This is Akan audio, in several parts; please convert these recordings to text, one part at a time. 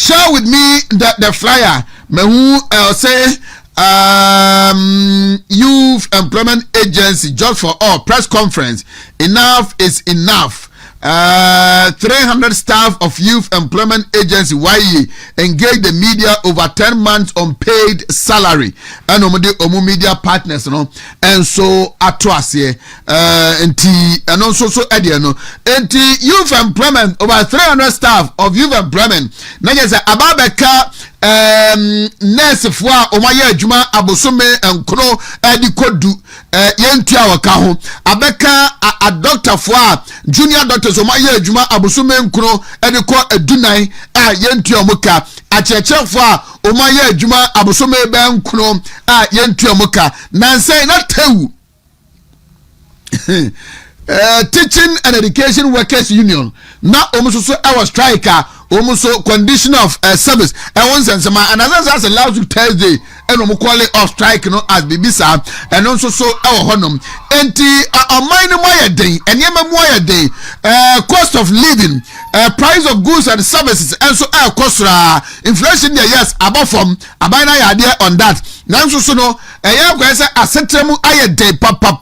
share with me the flyer. Me who say Youth Employment Agency Just for All press conference. Enough is enough. 300 staff of Youth Employment Agency YEA engage the media over 10 months on paid salary. And omu media partners, no, and so atwase and also so ediano. Youth Employment over 300 staff of Youth Employment. Na yesa ababeka nurse fwa omaye adwuma abosome enkro edi kodu yentua waka ho abeka a doctor fwa junior doctors omaye adwuma abosome enkro edi ko edunan a yentua muka acheche fwa omaye adwuma abosome be enkro a yentua muka nanse na tewu Teaching and Education Workers Union na omusoso our striker almost condition of service and once and some and as allowed to Thursday and quality of strike no as bibisa and also so our honum enti mine moya day and yema moya day cost of living price of goods and services and so cost inflation there yes above from abina idea on that now so no ya go say asetremu aye day papa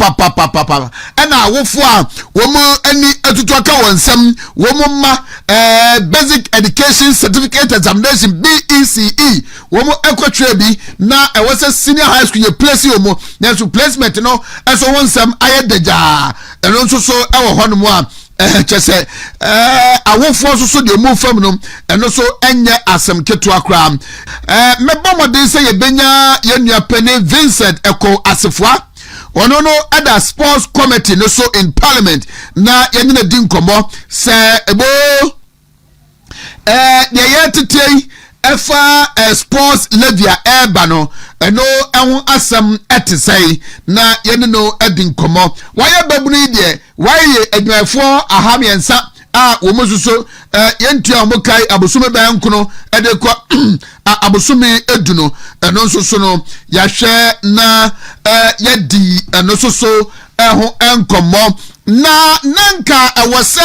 and awofo a womo ani atutuaka wonsam womo ma basic education certificate examination BECE womo ekotwe bi na e was senior high school you place yomo na so placement no eso wonsam aye deja and also so e wo hono a chese awofo so de mo fam no eno so enye asem keto akra me bomodin say ye benya ye nua pani Vincent Eko Asefua ono no other sports committee no so in parliament na yenina din komo se ebo de yetete efa sports levia eba no eno ehun asem etesai na yenino edin komo waye babunu de waye adwafo ahamiensa a womususo yentua mokai abosume bankuno edekọ abosume eduno eno nsoso no yahwe na yedi eno soso eho enkomo na nanka ewose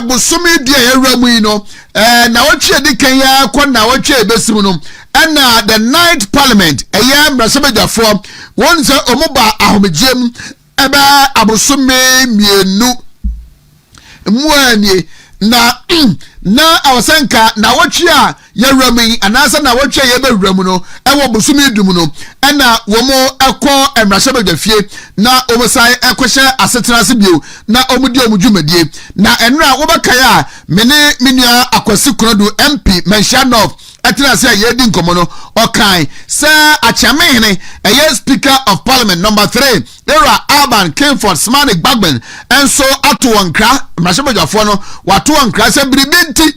bosume dia yewramu yi no na wotwe dikan ya kwa na wotwe besim no na the ninth parliament eya mrasebejafo wonse omuba ahomegiem eba abosume mienu muani na awasanka na wotwe a yewrami anasa na wotwe ye bewramu no ewo bosume dum no na womo ekọ emrasebejafie na omosai ekwehye asetenase bio na omudi omudwumadie na enra wobakaya a mene menua akwasi krodo MP Menshanof atina say yedi nkomo no okan say achamehene eye speaker of parliament number 3 era Urban Kingford Smanic Bagbin enso ato wankra mrasebejafo no wato wankra say biribinti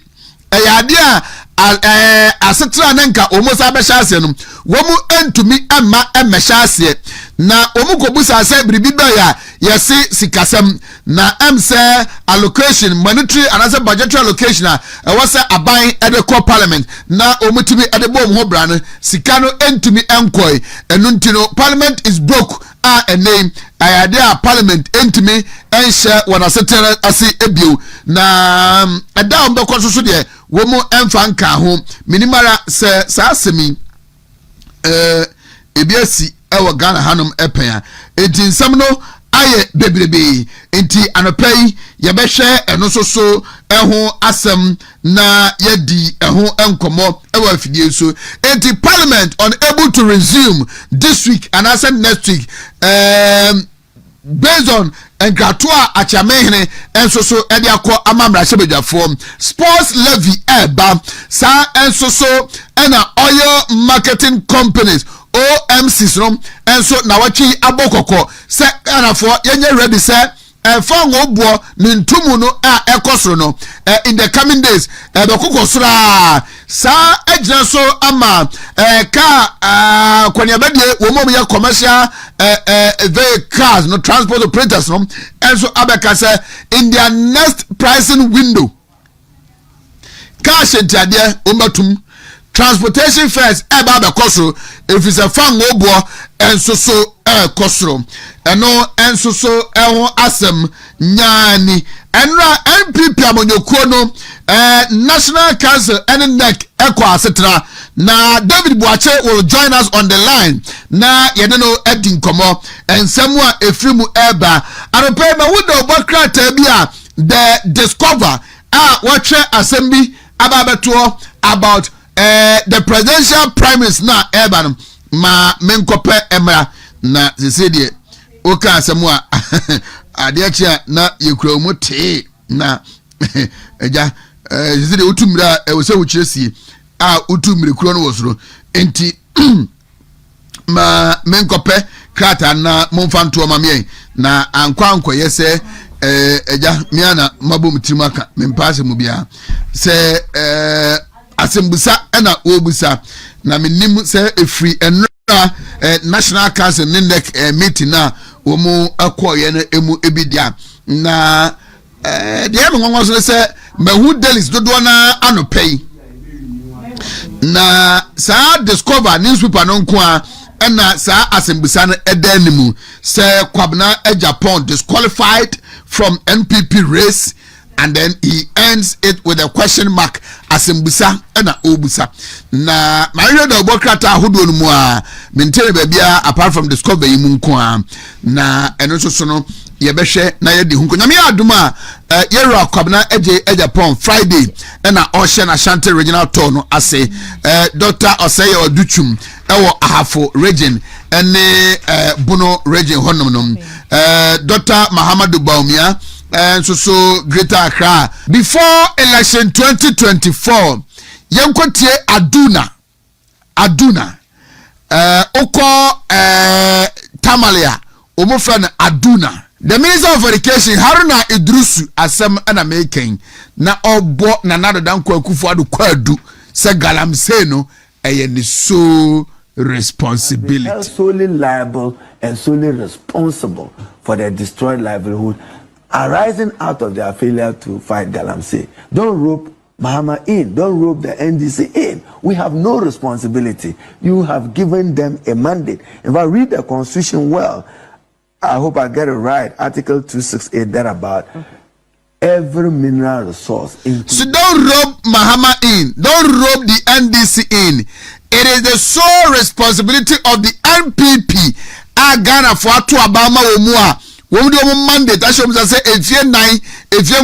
eyade a asetra nanka omosa behase no womu entumi amma emehase na omukobusa say biribiba ya yesi sikasem na say allocation monetary and as budgetary allocation was aban edeko parliament na omutumi edebo mo bra no sika no entumi enkoi enu ntino parliament is broke a name ayade a parliament entumi enhye wona setera ase ebio na eda ombekọ so de womu emfa nka ho minimara se saasemi ebiasi ewo Ghana hanom epen enti nsam no aye bebrebe enti anopai yebehwe eno so eho asem na yedi eho enkomo ewo afidie so enti parliament unable to resume this week and as next week based on engratua achamehene enso so ede akọ amamra sebejafo sports levy eba sa enso so na oil marketing companies OMCs no enso na wachi abokoko se anafo yenye ready se fang obo nintumu no a ekosoro no in the coming days bekoko sura sa ejina so ama ka kwanya bedie wo mom ya commercial vehicles no transport operators no enso abeka se in their next pricing window cash entiade ombatum transportation fares eba be kosoro if is a fang obo enso so kosoro eno enso so eho asem nyaani enra NPP amonyokuo no national council and NEC eko asetra na David Boache will join us on the line na yede no edi nkomo ensemu a efrimu eba arope ma wudo obokrata bia the discover watche Asem bi ababeto about the presidential primaries na eba no ma menkope emra na sesede oka Asemu a adeachia na yekura mu te na eja sesede otumira wose wuchiresie utumire kuro no wosoro enti ma menkope krata na momfanto ma me na ankwa yese eja miana mabom tirimaka mempase mu bia se Asem0se na obusa na menim se efri enra national council NDC meeting na omu akoye na emu ebidia na de am ngongo se mahu delis dodo na anopei na sa discover newspaper no nko a na sa Asem0se na edanimu se Kwabena Japan disqualified from NPP race, and then he ends it with a question mark. Asem0se na obusa na Mario da obokrata ahodo no mu a maintain bebia apart from discover yi mu nko a na eno so no ye behwe na ye di hunko nyame aduma yera Kwabena Japan Friday na Ocean Ashanti regional tour no ase Dr. Oseye Oduchum ewo ahafo region ene Bono region honom no Dr. Mahama Baumia and so Greater Accra before election 2024 yenkotie Aduna oko Tamalia omofra Aduna. The Minister of Education Haruna Idrisu Asem na making na obo na nado dan kwakufu adu kwadu se galamsey no ni so responsibility. They are solely liable and solely responsible for their destroyed livelihood arising out of their failure to fight galamsey. Don't rope Mahama in. Don't rope the NDC in. We have no responsibility. You have given them a mandate. If I read the Constitution well, I hope I get it right. Article 268 that about every mineral resource. So don't rope Mahama in. Don't rope the NDC in. It is the sole responsibility of the NPP. Ghana for to Abama Omua. When we do mandate, I should say if you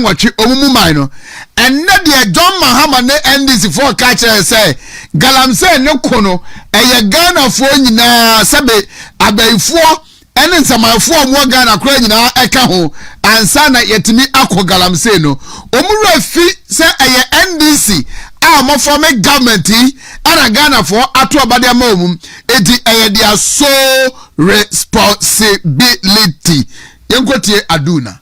watch Omumino. And not the John Mahama ne NDC for catcher say Galamsey no kono a Ghana for na sabe abayfo ene nsamafo mo Ghana kra nyina eka ho ansa na yetimi akọ Galamsey no omura fi say eye NDC a mo form government ana Ghana for ato abade amom edi eye dia so responsibility yenkotie Aduna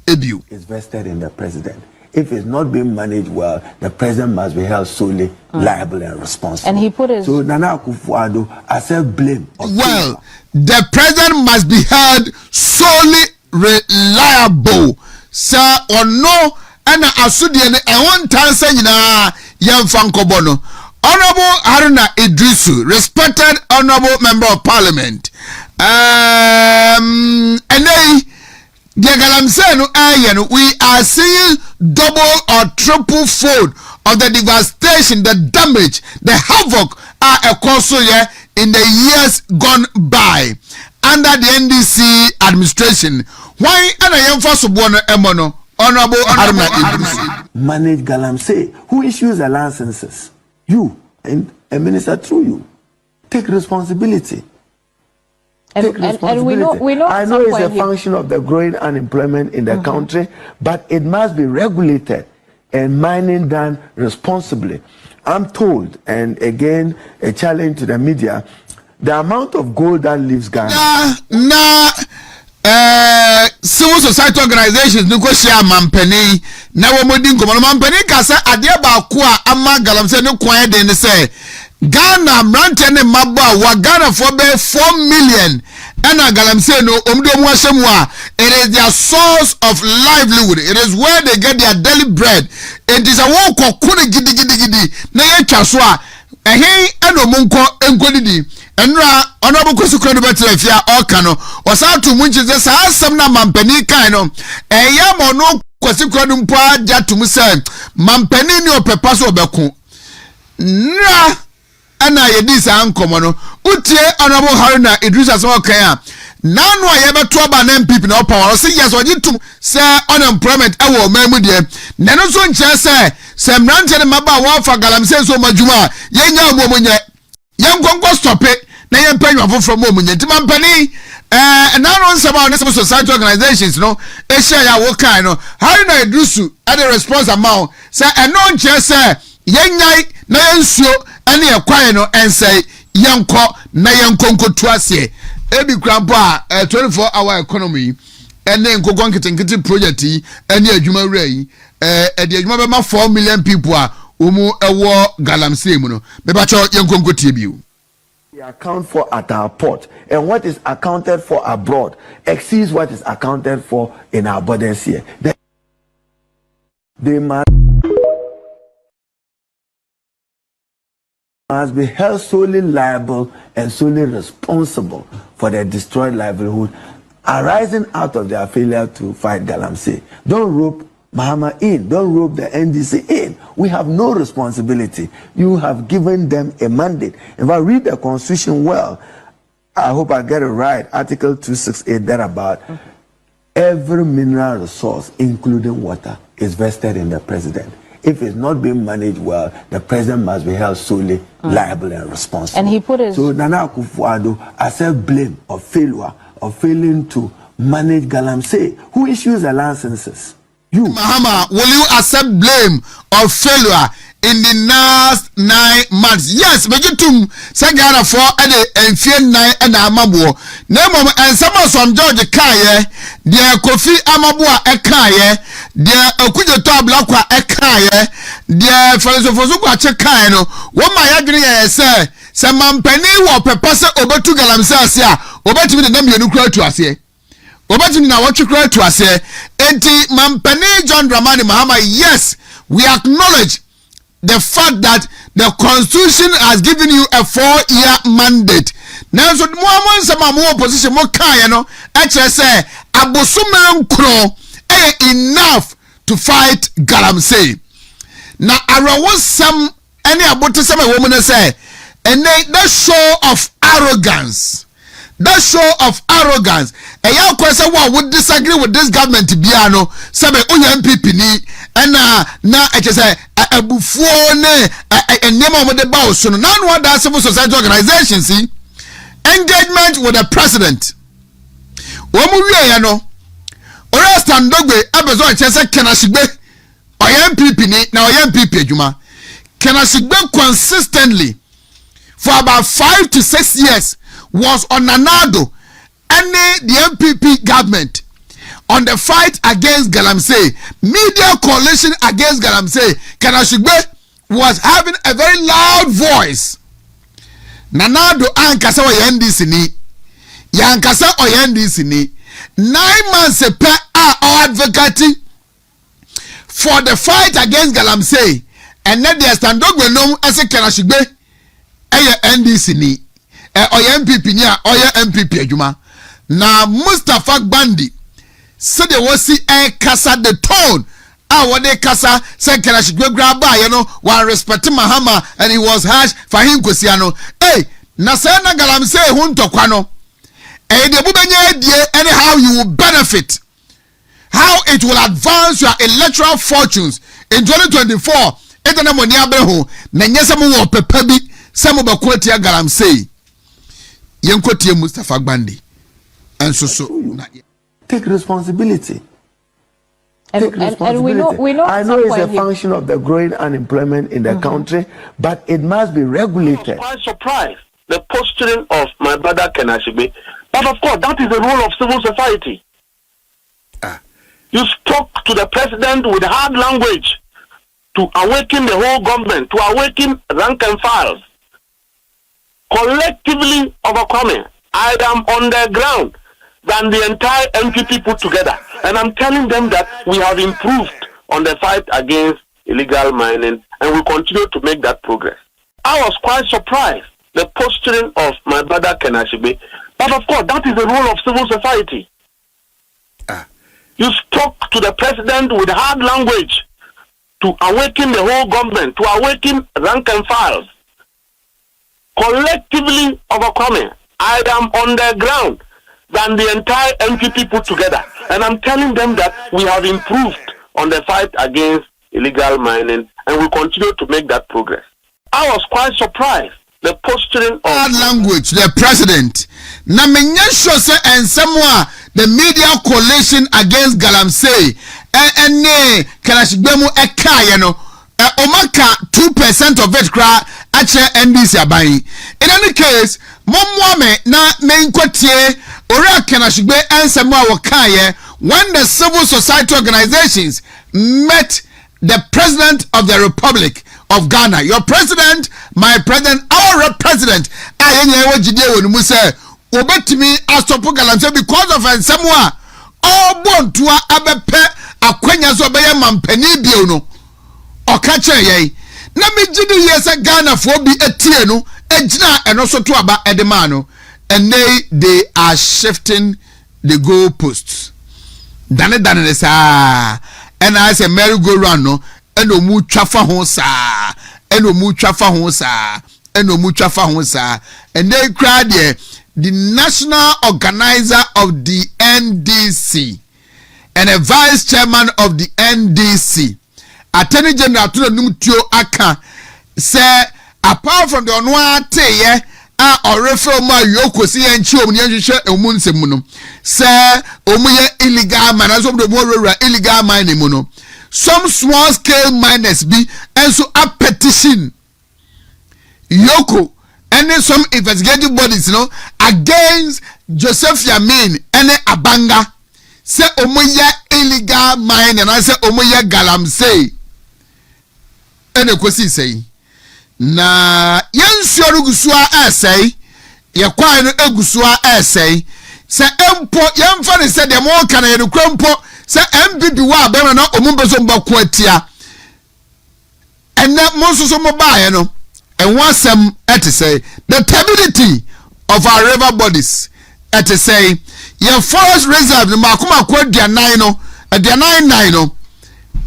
ebiu is vested in the president. If it's not being managed well, the president must be held solely liable and responsible. And he put his... So Nana Akufo-Addo accept blame. Well, the president must be held solely reliable. Sir or no, and Asudian and one time saying young Fankobono. Honorable Haruna Idrisu, respected honorable member of parliament. And they we are seeing double or triple fold of the devastation, the damage, the havoc are occurring in the years gone by under the NDC administration. Why are you first born Emono, honorable manage Galamsey? Who issues the licenses? You and a minister through you. Take responsibility. And we know I know it's a function of the growing unemployment in the country, but it must be regulated and mining done responsibly. I'm told, and again, a challenge to the media, the amount of gold that leaves Ghana. Civil society organizations nuko share mampeni na womodin komo mampeni kasa ade ba ko a ama Galamsey no kwan de ne say Ghana mrante ne mabba wa Ghana for be 4 million and Galamsey no omdo mu asem a it is their source of livelihood. It is where they get their daily bread. It is a wo kokune gidi na ye twa so a ehin eno munko enkodidi enra honorable Kwesi better if ya okano osatu munchi ze sa asem na mampani kan no eya mo no Kwesi mpo aja tum say mampani ni opepa so obeko na ana yedi sa ankomo no utie honorable Haruna Idris Asem kan nanu ayebeto aba na MPP na power say yes ogitum say unemployment ewo mamu de na no so nche say mrante ne maba wa fa galamsey so madwuma yenya omomunye yenkonko stop it na yempanwa foforo omomunye timampani nanu nsaba on some society organizations no e share ya wo kan no Haruna Idris at the response amount say eno nche say yenyai na yensuo ene ekwae no ensei yenko na yenkonko tuase ebi krampo a 24-hour economy ene nkokon nketinketi project yi ene adwuma wura yi ede adwuma be ma 4 million people a omu ewo galamsey mu no be ba cho yenkonko tie biu. We account for at our port, and what is accounted for abroad exceeds what is accounted for in our borders here. They must be held solely liable and solely responsible for their destroyed livelihood arising out of their failure to fight galamsey. Don't rope Mahama in. Don't rope the NDC in. We have no responsibility. You have given them a mandate. If I read the Constitution well, I hope I get it right, Article 268, that about every mineral resource, including water, is vested in the president. If it's not being managed well, the president must be held solely liable and responsible. And he put his... So Nana Akufo-Addo accept blame of failure, of failing to manage galamsey. Who issues the licenses? You. Mahama, will you accept blame of failure in the last 9 months? Yes, but you too say Ghana for and fear 9 and Amabo. Name and some of some George Kaye, dear Kofi Amabua Ekaye, dear Okujo Tablaqua Ekaye, dear Philosopher Chekano, what my agree say, some man penny or pepasa over to Galamsasia, over to the name you cry to us here. Obati na what you cry to us here. Enti Mampani John Dramani Mahama, yes, we acknowledge the fact that the Constitution has given you a 4-year mandate. Now, so more opposition, more kind, say, Abosume Nkro, enough to fight galamsey. Now, I want some, any about some woman say, and that show of arrogance. That show of arrogance. And y'all question what would disagree with this government biano. Sabe unya MPP ni na say a buffone and name of the boss. So now what that civil society organization see engagement with the president. Omu ya no. Ora stand dogwe abezo chese kenashigbe oya MPP ni na oya MPP adwuma. Kenashigbe consistently for about 5 to 6 years was on Nanado and the MPP government on the fight against galamsey. Media coalition against galamsey. Kanashigbe was having a very loud voice. Nanado ankasa o NDC ni. Yankasa o NDC ni. 9 months per advocate for the fight against galamsey. And then they stand up with no as a Kanashigbe NDC ni. Oya MPP ni a oya MPP adwuma na Mustafa Bandi said they was see kasa the tone wode kasa say Kanashigbe graba you know one respect Mahama and he was harsh for him kwesiano na say na galamsey hu ntokwa no de bubenye die anyhow you will benefit how it will advance your electoral fortunes in 2024 etana moni abreho na nyese mo wo pepa bi se mo bakotia galamsey yenkotie Mustafa Bandi and so take responsibility. And we know I know it's a function of the growing unemployment in the country, but it must be regulated. I was quite surprised the posturing of my brother Kanashigbe, but of course that is the role of civil society. You spoke to the president with hard language to awaken the whole government, to awaken rank and files. Collectively overcoming, I am on the ground than the entire MPP put together. And I'm telling them that we have improved on the fight against illegal mining and we continue to make that progress. I was quite surprised the posturing of my brother Kanashigbe, but of course that is the role of civil society. You spoke to the president with hard language to awaken the whole government, to awaken rank and files, collectively overcoming. I am on the ground than the entire NPP put together. And I'm telling them that we have improved on the fight against illegal mining and we continue to make that progress. I was quite surprised. The posturing of language, the president. Na menyesho and somewhere the media coalition against Galamsey and Kalashibemu Ekayano Omaka 2% of it cry at NDC abai. In any case, Momwame na main quartier Ora Kanashigbe and Samoa Wakaye when the civil society organizations met the president of the Republic of Ghana, your president, my president, our president. I obetimi astopo Galamsey because of Samoa. All born to abepe akwenya so beye mampani bio no. Okache ye. Na me gidi yesa Ghana for bi etie no ejina eno so to aba edema no. And they are shifting the goalposts. Dane sa. And I say merry go round no. Eno mu twafa ho sa. Eno mu twafa ho sa. Eno mu twafa ho sa. And they cried there. The national organizer of the NDC and a vice chairman of the NDC, Attorney General to the Numtio Aka, say apart from the Onwa Teye, or refer my Yokosi and Chiomunisha Omunsemuno, say Omuya illegal miners of the Warrior illegal mining mono. Some small scale miners be and so a petition Yoko. And then some investigative bodies, against Joseph Yamin and Abanga. Say Omoya illegal mine and I say Omoya Galamsey. And a question say, na Yansuru Gusua essay, Yaquan Egusua essay, say Empo Yamfani said the more can I crumpo, say MPP wa Bernard Omumbazomba Quatia. And that most of mobile, and one some to say the stability of our river bodies to say your forest reserve the makuma kwa dia 9 no dia 9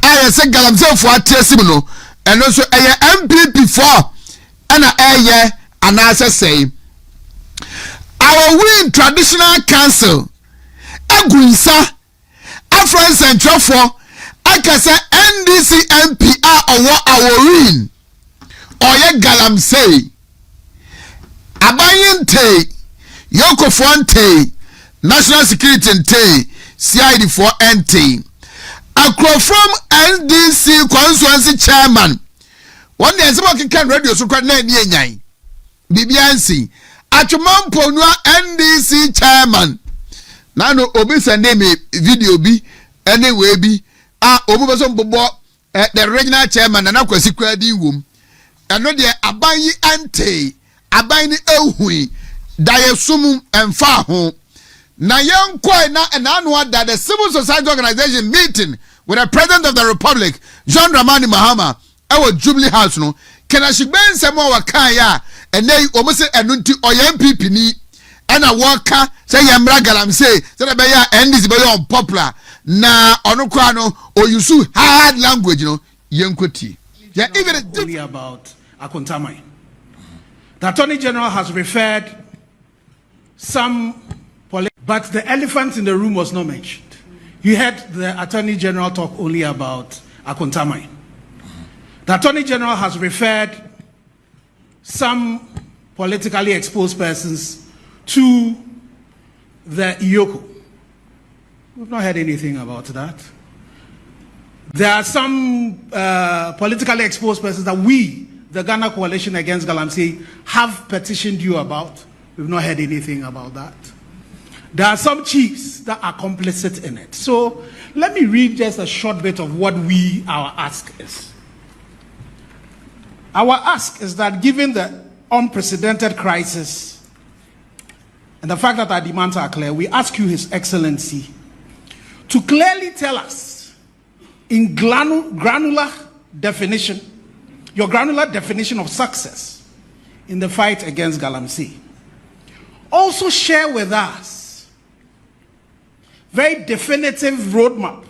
I say Galamsey for atesimo and also a MPP for and I say our win traditional council Agunsa Afro Central for I can say NDC MP our win Oye Galamsey Abayente Yoko Fonte National Security Nte CID for NT Akro from NDC Constituency Chairman one day someone can radio so quite nine BBNC Achumampo Nwa NDC Chairman Nano Obisa name video be anyway be Obubason Bobo the regional chairman and Aquasi Kwadi womb. And no dear abayi ante abayini ehui dayesum and far home. Na young koi na and annual that the civil society organization meeting with the president of the republic, John Dramani Mahama, our Jubilee House no. Can I shigben semo wakaya and they almost say anunti MPP ni and a worker say Yambra Galamsey say the beya NDC be unpopular na onukwano or you so hard language yenkoti. Yeah, even only about Akontamai. The Attorney General has referred some, but the elephant in the room was not mentioned. You heard the Attorney General talk only about Akontamai. The Attorney General has referred some politically exposed persons to the Iyoko. We've not heard anything about that. There are some politically exposed persons that we, the Ghana Coalition Against Galamsey, have petitioned you about. We've not heard anything about that. There are some chiefs that are complicit in it. So let me read just a short bit of what our ask is. Our ask is that given the unprecedented crisis and the fact that our demands are clear, we ask you, His Excellency, to clearly tell us in granular definition, your granular definition of success in the fight against Galamsey. Also share with us very definitive roadmap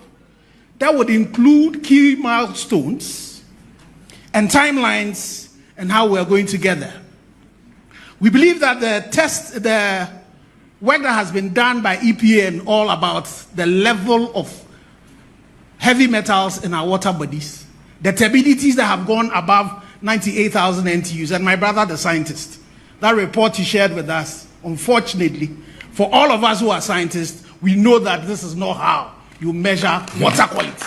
that would include key milestones and timelines and how we are going to get there. We believe that the work that has been done by EPA and all about the level of heavy metals in our water bodies, the turbidities that have gone above 98,000 NTUs, and my brother, the scientist, that report he shared with us, unfortunately, for all of us who are scientists, we know that this is not how you measure water quality.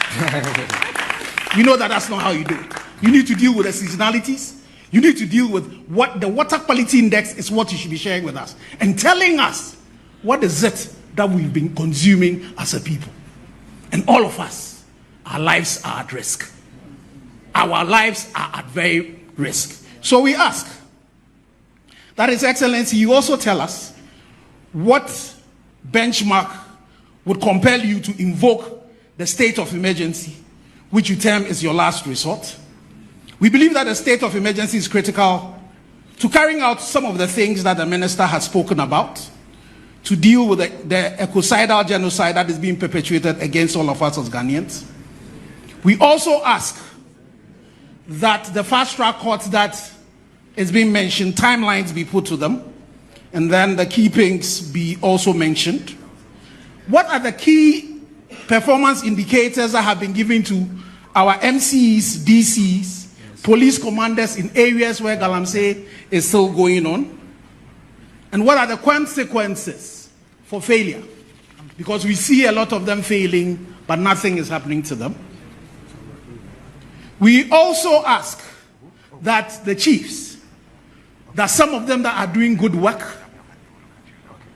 We know that that's not how you do it. You need to deal with the seasonalities. You need to deal with what the water quality index is, what you should be sharing with us and telling us what is it that we've been consuming as a people. And all of us, our lives are at risk. Our lives are at very risk. So we ask that His Excellency, you also tell us what benchmark would compel you to invoke the state of emergency, which you term is your last resort. We believe that the state of emergency is critical to carrying out some of the things that the minister has spoken about, to deal with the ecocidal genocide that is being perpetuated against all of us as Ghanaians. We also ask that the fast-track court that is being mentioned, timelines be put to them, and then the key things be also mentioned. What are the key performance indicators that have been given to our MCs, DCs, police commanders in areas where Galamsey is still going on? And what are the consequences for failure? Because we see a lot of them failing, but nothing is happening to them. We also ask that the chiefs, that some of them that are doing good work,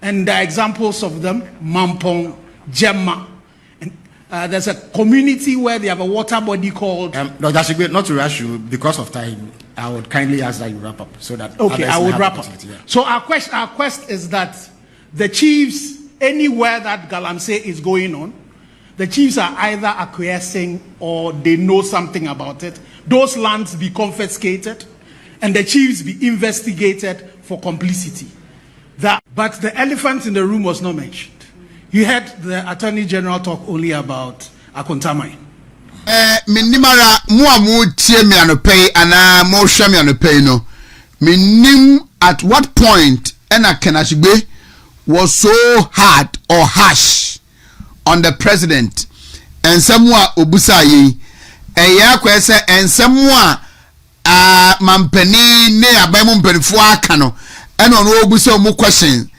and the examples of them, Mampong, Gemma, and there's a community where they have a water body called... Dr. Shigbe, not to rush you, because of time, I would kindly ask that you wrap up, so that... Okay, I would wrap up. Yeah. So our quest is that the chiefs, anywhere that Galamsey is going on, the chiefs are either acquiescing or they know something about it. Those lands be confiscated and the chiefs be investigated for complicity. But the elephant in the room was not mentioned. You heard the Attorney General talk only about Akontamai. Minimara mu tie me anope ana mo hwe me anope no. Minim at what point Ena Kenashigbe was so hard or harsh on the president and someone obusa yi eya kwese and someone mampani ne abamu mpanifo aka no ena ono obusa mu question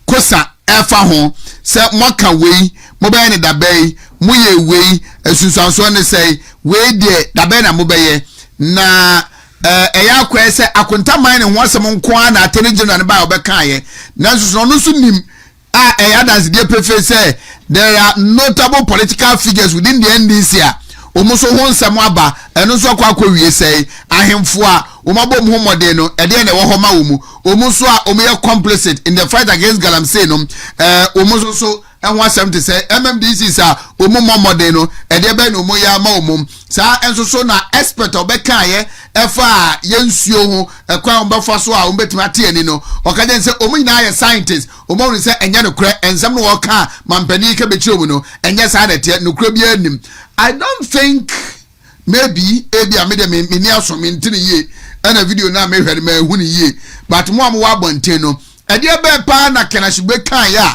kosa efa ho se moka wei mo be ne dabai mo ye wei esunsanso ne sei wei de dabai na mo be ye na eya kwese akontaman ne ho asem nko na Attorney General ne ba obeka ye na so no so nim eya dance dey prefer say there are notable political figures within the NDC omuso ho nsem aba eno so akwa sei ahemfo a omabo mo modern no ede na wo ho ma wo mu omuso a omoye complicit in the fight against Galamsey no omuso so enho asem te say MMDC sa omomo modern no ede be no omoya ma omum sa enso so na expert obeka ye efa yensuo ho ekwa ombefa so a ombetima ate no okaje say omunyina ye scientist omonu say enya no kura ensem no woka mampani ke be chiom no enya sa de te no kura bi anim. I don't think maybe ebi amede me ni aso me ntini ye na video na me hwere ma hu ni ye but mo am wa bonten no ede be pa na Kenashigbe kan ya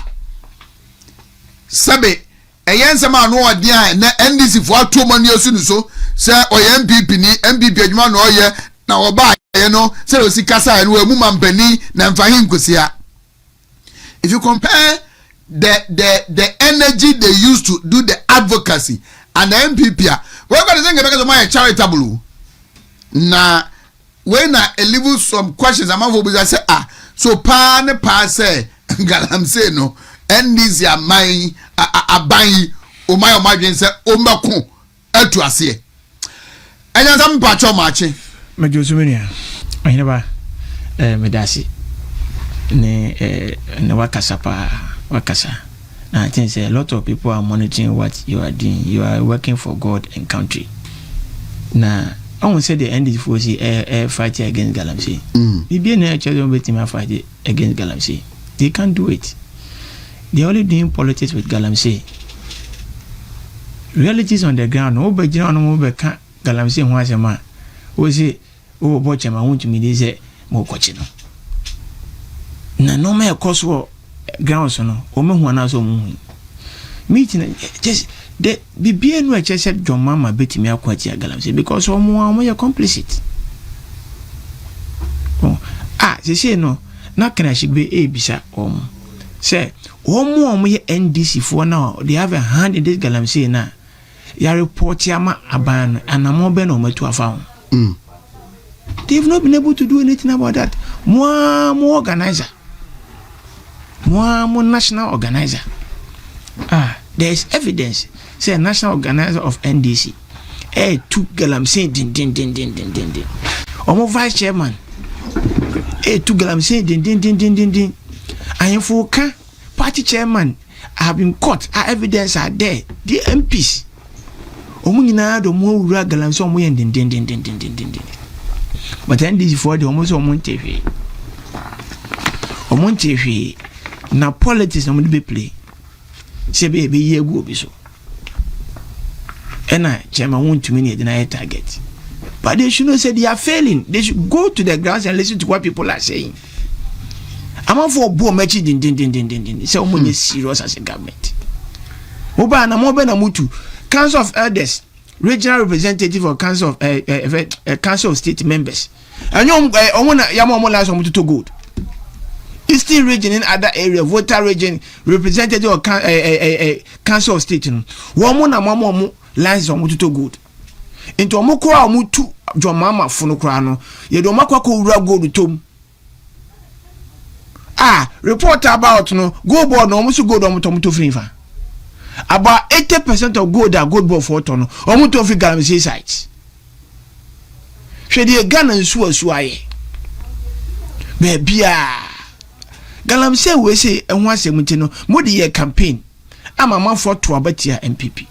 sabe ensem anu ode an na NDC fo atomani asu ni so se oye MPP ni MPP adwuma na oye na oba ye no se o sikasa no amu mampani na mfahin kosia. If you compare the energy they used to do the advocacy and the MPP, we're going to think because my charitable. Na when I leave some questions, I'm going to say, so pa say, Galamsey no, NDC are my abai, o my imagine say, Ombako, to us here. And then some patcho marching. Majusumia, I never, Medasi, ne wakasa. I think a lot of people are monitoring what you are doing. You are working for God and country. Now, I won't say the NDC fight against Galamsey. Maybe no children with him fight against Galamsey. They can't do it. They're only doing politics with Galamsey. realities on the ground no be jina no be ka galamsey ho asema o say o bo chema won to me dey say mo kochi no na no me koso ground so no o me hu na so mu meeting just the bibie no eche said John Mahama betimi akwati galamsey because omo ya complicit say no na kana shi be ebisa say omo ye NDC for now they have a hand in this galamsey na ya report yama aban and am be no metu afa they've not been able to do anything about that more organizer more national organizer there is evidence say national organizer of NDC took galamsey din omo vice chairman took galamsey din and for party chairman have been caught evidence are there the MPs omo nyina do mo wura galamsey omo yen din but NDC for the almost omo ntefe na politics na mo be play se be ye gu obi so ena chairman want to mean the target but they should not say they are failing. They should go to the grounds and listen to what people are saying. I'm for bo mechi din say omo dey serious as a government oba na mo be na mutu council of elders regional representative or council of council of state members and omo na ya mo last omo to good eastern region in other area voter region representative or council of state wo mo na mo last omo to good into omo ko omo tu John Mahama funu kra no ye do makwa ko wura gold tom report about no gold board no omo so gold omo to free about 80% of gold are gold board for tono omo to free galamsey sites hwe de Ghana nsu aye be bia galamsey we say ehun asem no mo de ye campaign ama man for to abatia MPP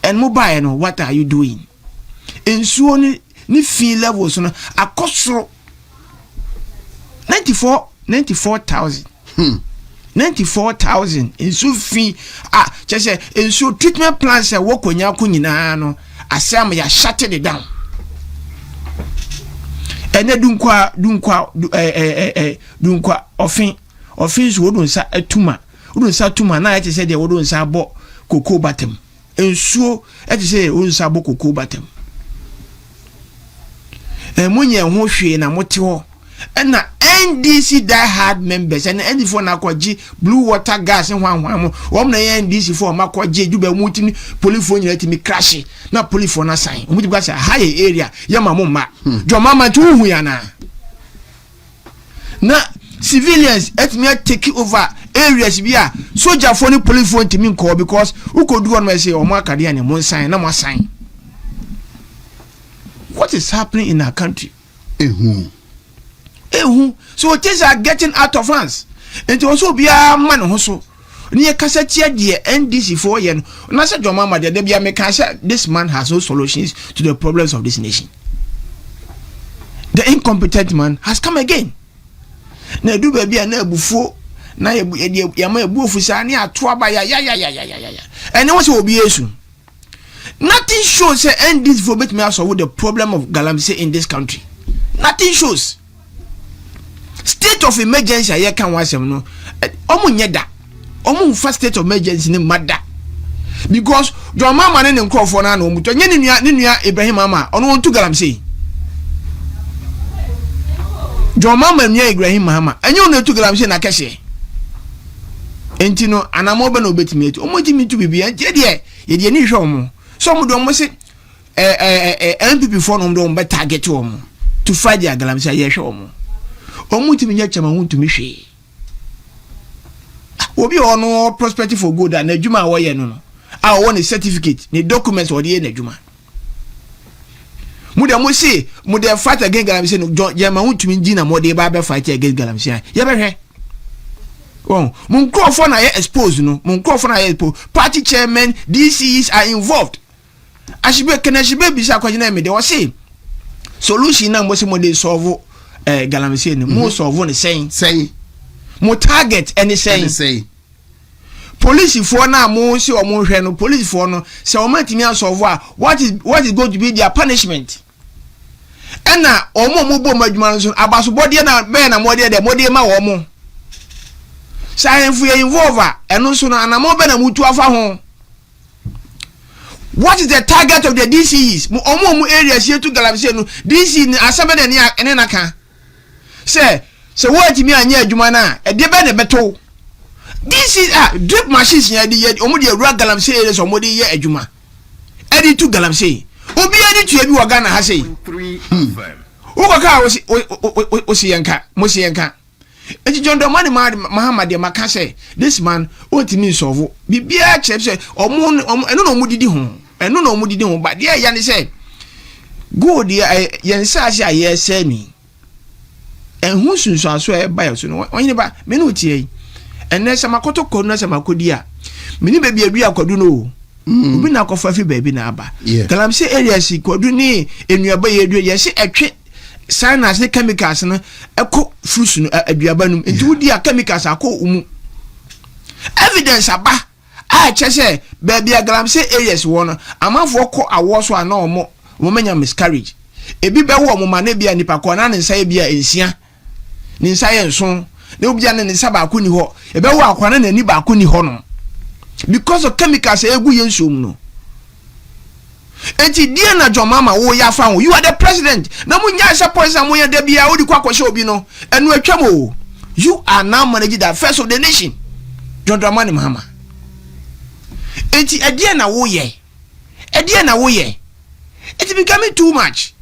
and mobile no what are you doing ensuo ni fee levels no akosoro 94,000 94,000 ensuo fee chese ensuo treatment plans e wokonya ko nyina no Asem ya shut it down ene dunkwa ofin so wodunsa atuma na ya chese de wodunsa abo koko batem ensuo chese wodunsa abo koko batem munye ho hwe na mote ho na NDC die hard members and NDC for na kwaji blue water gas hwan mo wom na NDC for makwaji juba mutimi polifo nyina timi crash na polifo na sign omuti gba say high area yama mo ma John Mahama tu hu ya na civilians etimi take over areas bia soldier for ni polifo timi nko because ukodu on say o mo akade ya ne mo sign na mo sign. What is happening in our country? So things are getting out of hands. And also be a man also. Near Cassatia, dear NDC 4 years. And I said, Your mama, this man has no solutions to the problems of this nation. The incompetent man has come again. Now, do baby a before. Now, Yama Bufusani are trouble. And also will be soon. Nothing shows say NDC for bet me also with the problem of galamsey in this country. Nothing shows. State of emergency I can watch them no. Omo nyeda. Omo first state of emergency ni mada. Because John Mahama ne nkofo na no muto nye ne nua Ibrahim Mahama ono won to galamsey. John Mahama nua Ibrahim Mahama enye ono to galamsey na kese. Enti no anamo be no betimi eti. Omo timi to bibia ye de ni hwe omo. Some do say MPP for no do be target omo to fight their galamsey ye hwe omo. Omo timi nya chama hu tumi hwe. Obi ono prospective for good and adwuma wo ye no. I want a certificate, the documents or the adwuma. Mu de mo say mu de fight against galamsey no Jama hu tumi gina mo de ba be fight against galamsey. Ye be hwe. Mun crofo na ye expose no. Mun crofo na ye expose. Party chairman, DCs are involved. Ashibe kenashibe bisa kwa jina me de say solution na mo se mo de solve galamsey ni mo solve ni say mo target any say police for na mo se o mo hwe no police for no se o matimi asolve a what is going to be their punishment ena omo mo bo madwuma so abaso bode na be na mode de mode ma wo mo science fu involve eno so na mo be na mutu afa ho. What is the target of the DCs? Omo areas here to Galamsey no DC ni asebe de ne na ka say what me anya adwuma na e de be ne beto DC drip machines ya de omo de awura Galamsey areas omo de ye adwuma edi to Galamsey obi edi to ebi wa Ghana ha say ka o si yanka mo si yanka eti John Domani Mahama de maka say this man otimi solve bibia chep say omo eno no mudidi ho eno no mudidi ho but there ya ne say go there yensa ase aye say mi enhu sunsu aso e ba yo no onye ba me no tie enne se makoto ko no se makodi a mini ba bi adu akodu no obi na akofa fi ba bi na aba Galamsey area si kodu ni enuaba yedu ye se etwe science ne chemicals no eko fruits no aduaba num enti wodi a chemicals akọ umu evidence aba a chese ba bia Galamsey areas wo no amafo ko awo so ana omo menya miscarriage ebi be wo mo ma na bia nipa ko na ne nsa bia ensia ne nsa ye nso na obi ane ne nsa ba ko ni ho ebe wo akwana na ni ba ko ni ho no because of chemicals egu ye nsom no. Enti dia na John Mama wo ya fa ho you are the president na munya sha poison mo ya da bia wo di kwa kwhye obi no enu atwam o you are now managing the affairs of the nation John Dramani Mahama. Enti dia na wo ye it becoming too much.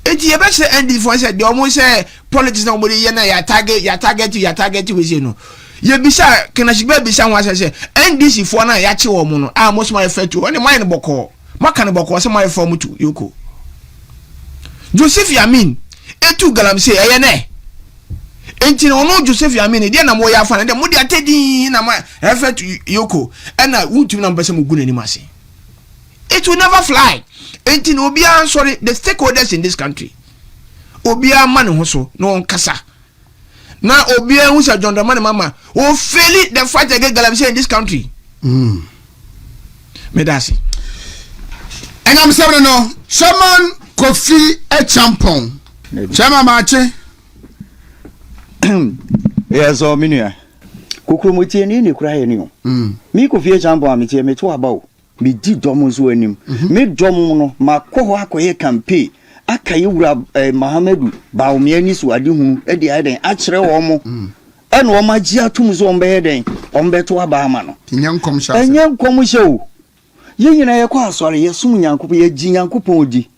Enti ye be say NDC for say the almost say politics na omori ye na ya target we say no ye bisa kana shigba bisa wan say NDC for na ya che wo mo no a mo so ma refer to oni mind boko maka ne boko se ma refer mu to yoko Joseph Yamin etu Galamsey eye ne enti no no Joseph Yamin de na mo ya fa na de mo de atedi na ma refer to yoko na wutu na mbese mo gu na ni mase it will never fly. Enti no bia sorry the stakeholders in this country obia man ho so no nkasa na obia hu sa John Dramani Mahama o fail the fight against Galamsey in this country. Medasi engam seven no Shaman Kofi e champon chama mache yes o minua kokromotie ni kura ye ni o mi Kofi e champon ametie me to abawo me di dom so anim me dom no makoho akoye campaign akaye wura Mahamadu baomiani so ade hunu e de aden a kire wo mo ene wo magi atum so ombe heden ombe to abahama no nyankom sha enyankom sha o ye nyina ye kwa asore ye sum nyankopon ye gi nyankopon odi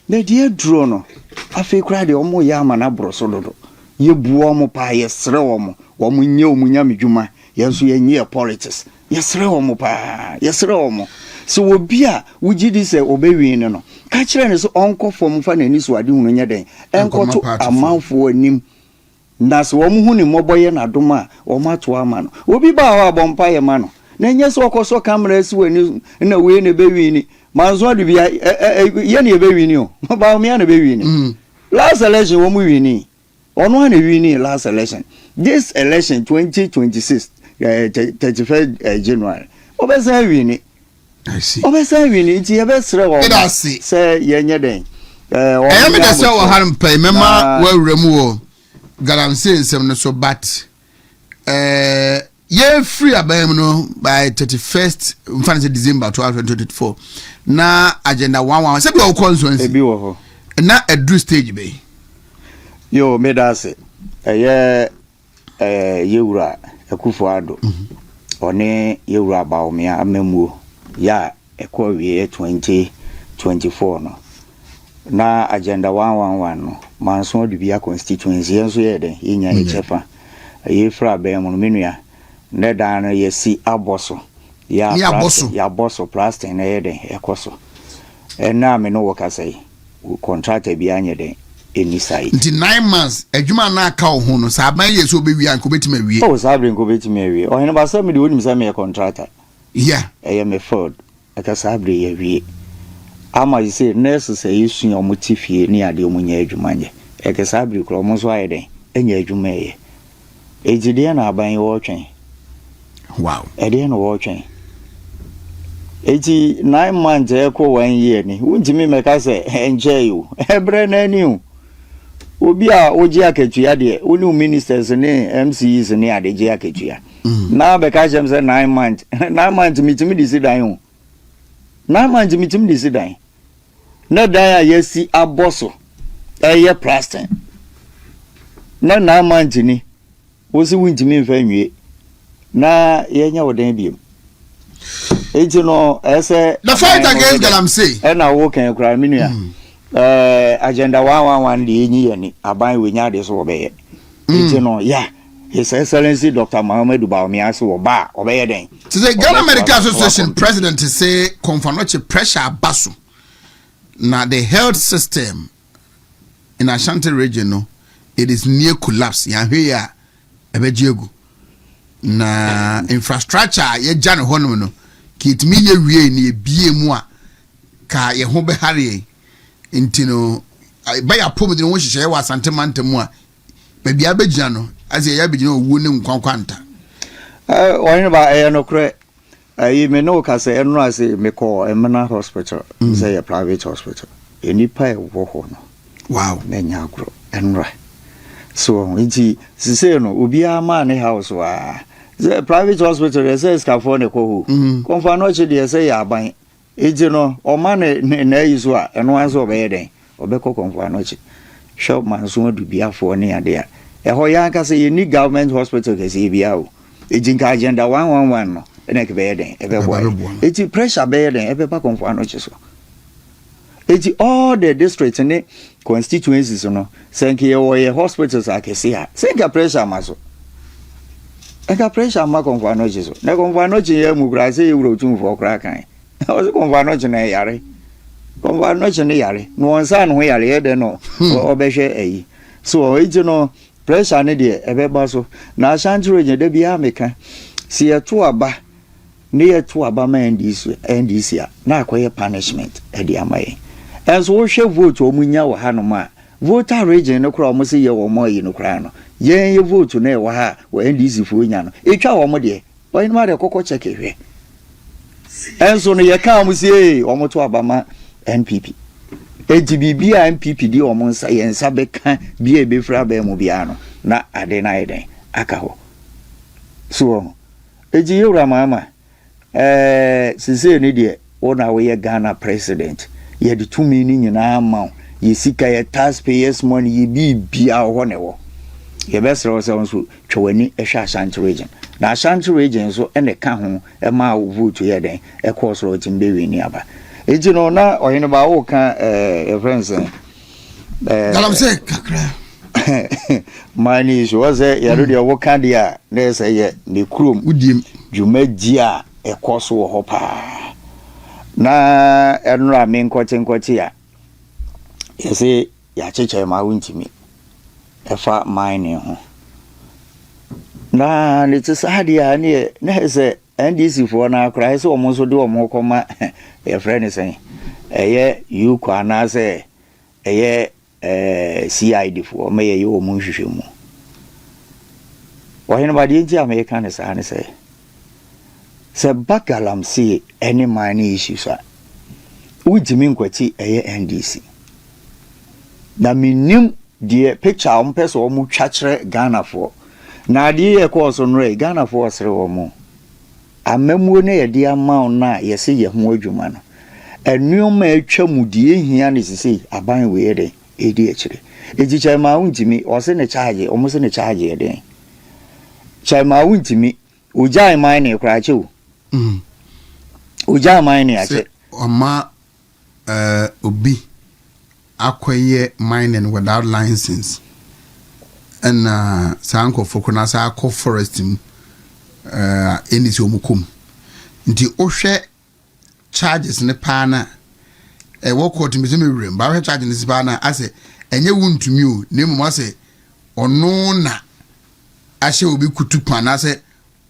na de aduro no afi kura de omo ya ama na broso dodo ye buo mo pa ye sre wo mo nye omunya medwuma ye so ye nye politics yesre omo pa yesre omo so obi a wugidi se obewi ne no ka kire ne so onko fom fa na ni so ade hunu nya den enkoto amanfo anim na so omo hu ni moboye na dom a omo ato ama no obi ba wa bompa ye ma no na nye so okoso camera si wani na we ne bewi ni manzo de bia ye ne bewi ni o ba o mi na bewi ni last election omo wi ni ono na wi ni last election this election 2026 31st January obesa wini I see obesa wini ti ebesre wo say yenye den me da say wo harum pay mema wa wuramu wo Galamsey nsem no so but ye free abam no by 31st December 2024 na agenda 11 say be wo constituency bi wo ho na adru stage be yo me da say yewura Akufo-Addo one yewura baomia amemuo ya ekowie 2024 no na agenda 111 no manso de bia constituency enso ye den yenya echefa ye fra be mo menua ne dan no ye si aboso ya boso plastic na ye den ekoso na me no wokasai contract bia anye den enisai nti 9 months adwuma na aka ho no saban ye so be wi anko betima wi o sabre nko betima wi o hena ba sa me de woni sa me contractor yeah me Ford aka sabre ye wi ama you say nurse say yisu omo tifie ni ade omo nya adwuma nye aka sabre kro omo so ayeden enya adwuma ye ejide na aban wo twen Wow. Ede no watching. 9 months eko 1 year ni. Untimi meka say enjoy you. Ebre na niu. Obi a oji aketua de, uni ministers ne MCs ne adeje aketua. Na beka jem say 9 months. 9 months mitimi disidan o. 9 months mitimi disidan. Na dan a yesi aboso. Eye plastin. Na 9 months ni. Wosi wuntimi mfa nwie. Na yenya wodan biem. Enti no ese the fight against Galamsey. Na wo kan kura minua. Agenda 111 de enyi ye ni aban we nya de so obeye. Enti no ya His Excellency Dr. Mahama Dubaomiase wo ba obeye den. To the Ghana Medical Association president to say confanoche pressure basu. Now the health system in Ashanti region no it is near collapse. Ya hwe ebejiegu. Na infrastructure ye jane hono no kitimi ye wie ni ebie mu a ka ye ho be hare nti no ba ya pom de no hihye wa Asante mantem a ba bia begina no ase ya begina owu ne nkwankwanta wani ba no kre yi me no ka se eno ase me call Emana hospital say a private hospital enipa e wo ho no wow na nya agro enra so nti sise no obi ama ne house wa the private hospital they say California ko hu konfano che dey say ya ban eji no o ma na yiso a eno anso be den obekọ konfano che shop man so adu bia fo ne ade a ho ya aka say ni government hospital ke say bia o eji nka agenda 111 no ene ke be den e be boy eji pressure be den e be ba konfano che so eji all the districts ne constituencies no senke ye hospitals akese a senke pressure maso eka pressure ma konfano chiso na konfano chi ye mu kra se euro tun fo kra kan o se konfano chi na yare konfano chi na yare no onsa no yare ye de no obehwe eyi so eji no pressure ne de ebe ba so na Ashanti region de bia meka si ye to aba ne ye to aba ma NDC a na akoye punishment e de amaye enso wo hwe vote o munya wo ha no ma voter region no kra o mo se ye wo mo yi no kra no ye vote na e wa ha wo NDC fo nya no etwa wo mo de wo ni ma de kokko check ehwe enso no ye ka mo se o mo to aba ma NPP EGBB a NPP di o mo nsa ye nsa be ka bi e be fra ba mu bia no na ade na eden aka ho so eji yura mama sise ni de wo na wo ye Ghana president ye de tumi ni nyina ma ye sika ye taxpayers money ye bi bia ho ne wo ye besro se onso twani ehwa Ashanti region na Ashanti region so ene ka ho e ma vote ye den e course ro timbe wi ni aba eji no na ohene ba wo ka friends Galamsey kakra mani so was ye ro de wo ka dia na se ye ne krom udim dwumaji a e course wo ho pa na enra me nkoti a yesi ya cheche ma wuntimi efa mine ho na leti sadia ne na se NDC for na akra se omo so de omo koma e friend sen eye you kwa na se eye CID for me ye omo hwehwemu wo hene ba de nti America ne sa ne se Galamsey any money issues a ujimi nkwati eye NDC na minim de picture on person omu twachre Ghana for na de ye course no Ghana for sere omu amamuo ne ye de ama na ye se ye ho adwuma no enuoma atwa mu de ehia ne sisi aban we ye de edi akire eji chairman untimi o se ne charge omu se ne charge ye de chairman untimi ujai mine kra chewu ujai mine ache oma obi akoye mining without license and sanko fokuna sa akọ forest NDC omukum nti ohwe charges ne pana wo court mi zeme rem ba hwe charges ne pana ase enye wuntumi o ne mu ase ono na ahye obi kutu pana ase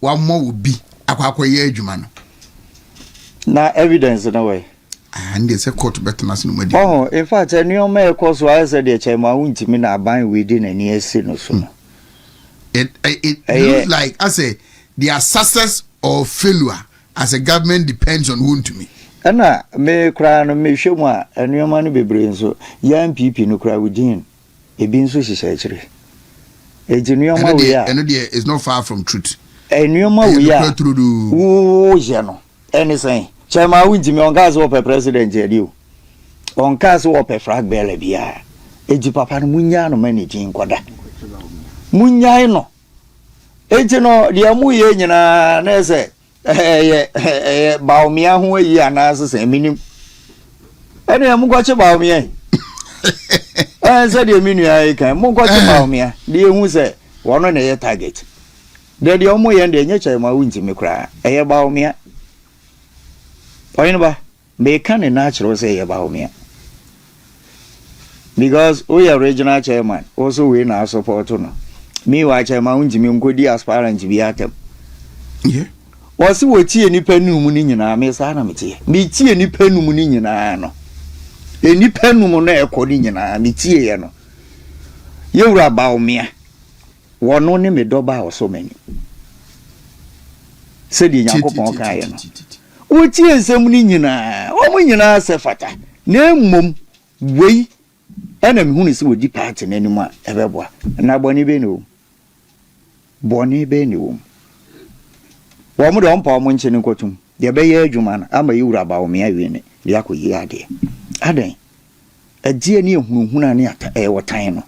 wa mo obi akwakoye adwuma no na evidence na way and they say court better na sinu madi oh in fact any me cause why said the chairman wuntimi na ban within any ese no so it looks like I say their success or failure as a government depends on who to me. Ana me kra no me hwemu a enuoma no bebre nso ya MPP no kra within ebi nso hyehyɛ akyire ejinuoma we ya eno dey is not far from truth enuoma we ya wo je no anything chama wunjimi onkaze wo president edi o onkaze wo frag bele bia eji papa no munya no manage nkoda munya no eji no de amu ye nyina na ese baumia ho yi anase se minim ene am gwache baumia se de minu ai kan mo gwache baumia de ehu se wono na ye target de omo ye de nye ma wunti me kra eye baumia oyin ba me kan na chiro se ye baumia because we are regional chairman also we na support no me wa chairman wunti me nkodi aspirant bi atem yeah wasi wotie nipa num ni nyina me sa na metie me tie nipa num ni nyina no nipa num na ekodi nyina me tie ye no yewura baomia wono ne me doba oso mani se di yakopon ka ye no wotie nsem ni nyina o mu nyina se fata na mmom wei ena me hunu se wodi party na anim a ebeboa na boni be no boni be no womu de ompa omu nche ni kotum de be ye adwuma na ama yiwura ba omi awie ne de akoyi ade aden adie ne ehunhuna ne ata wotan no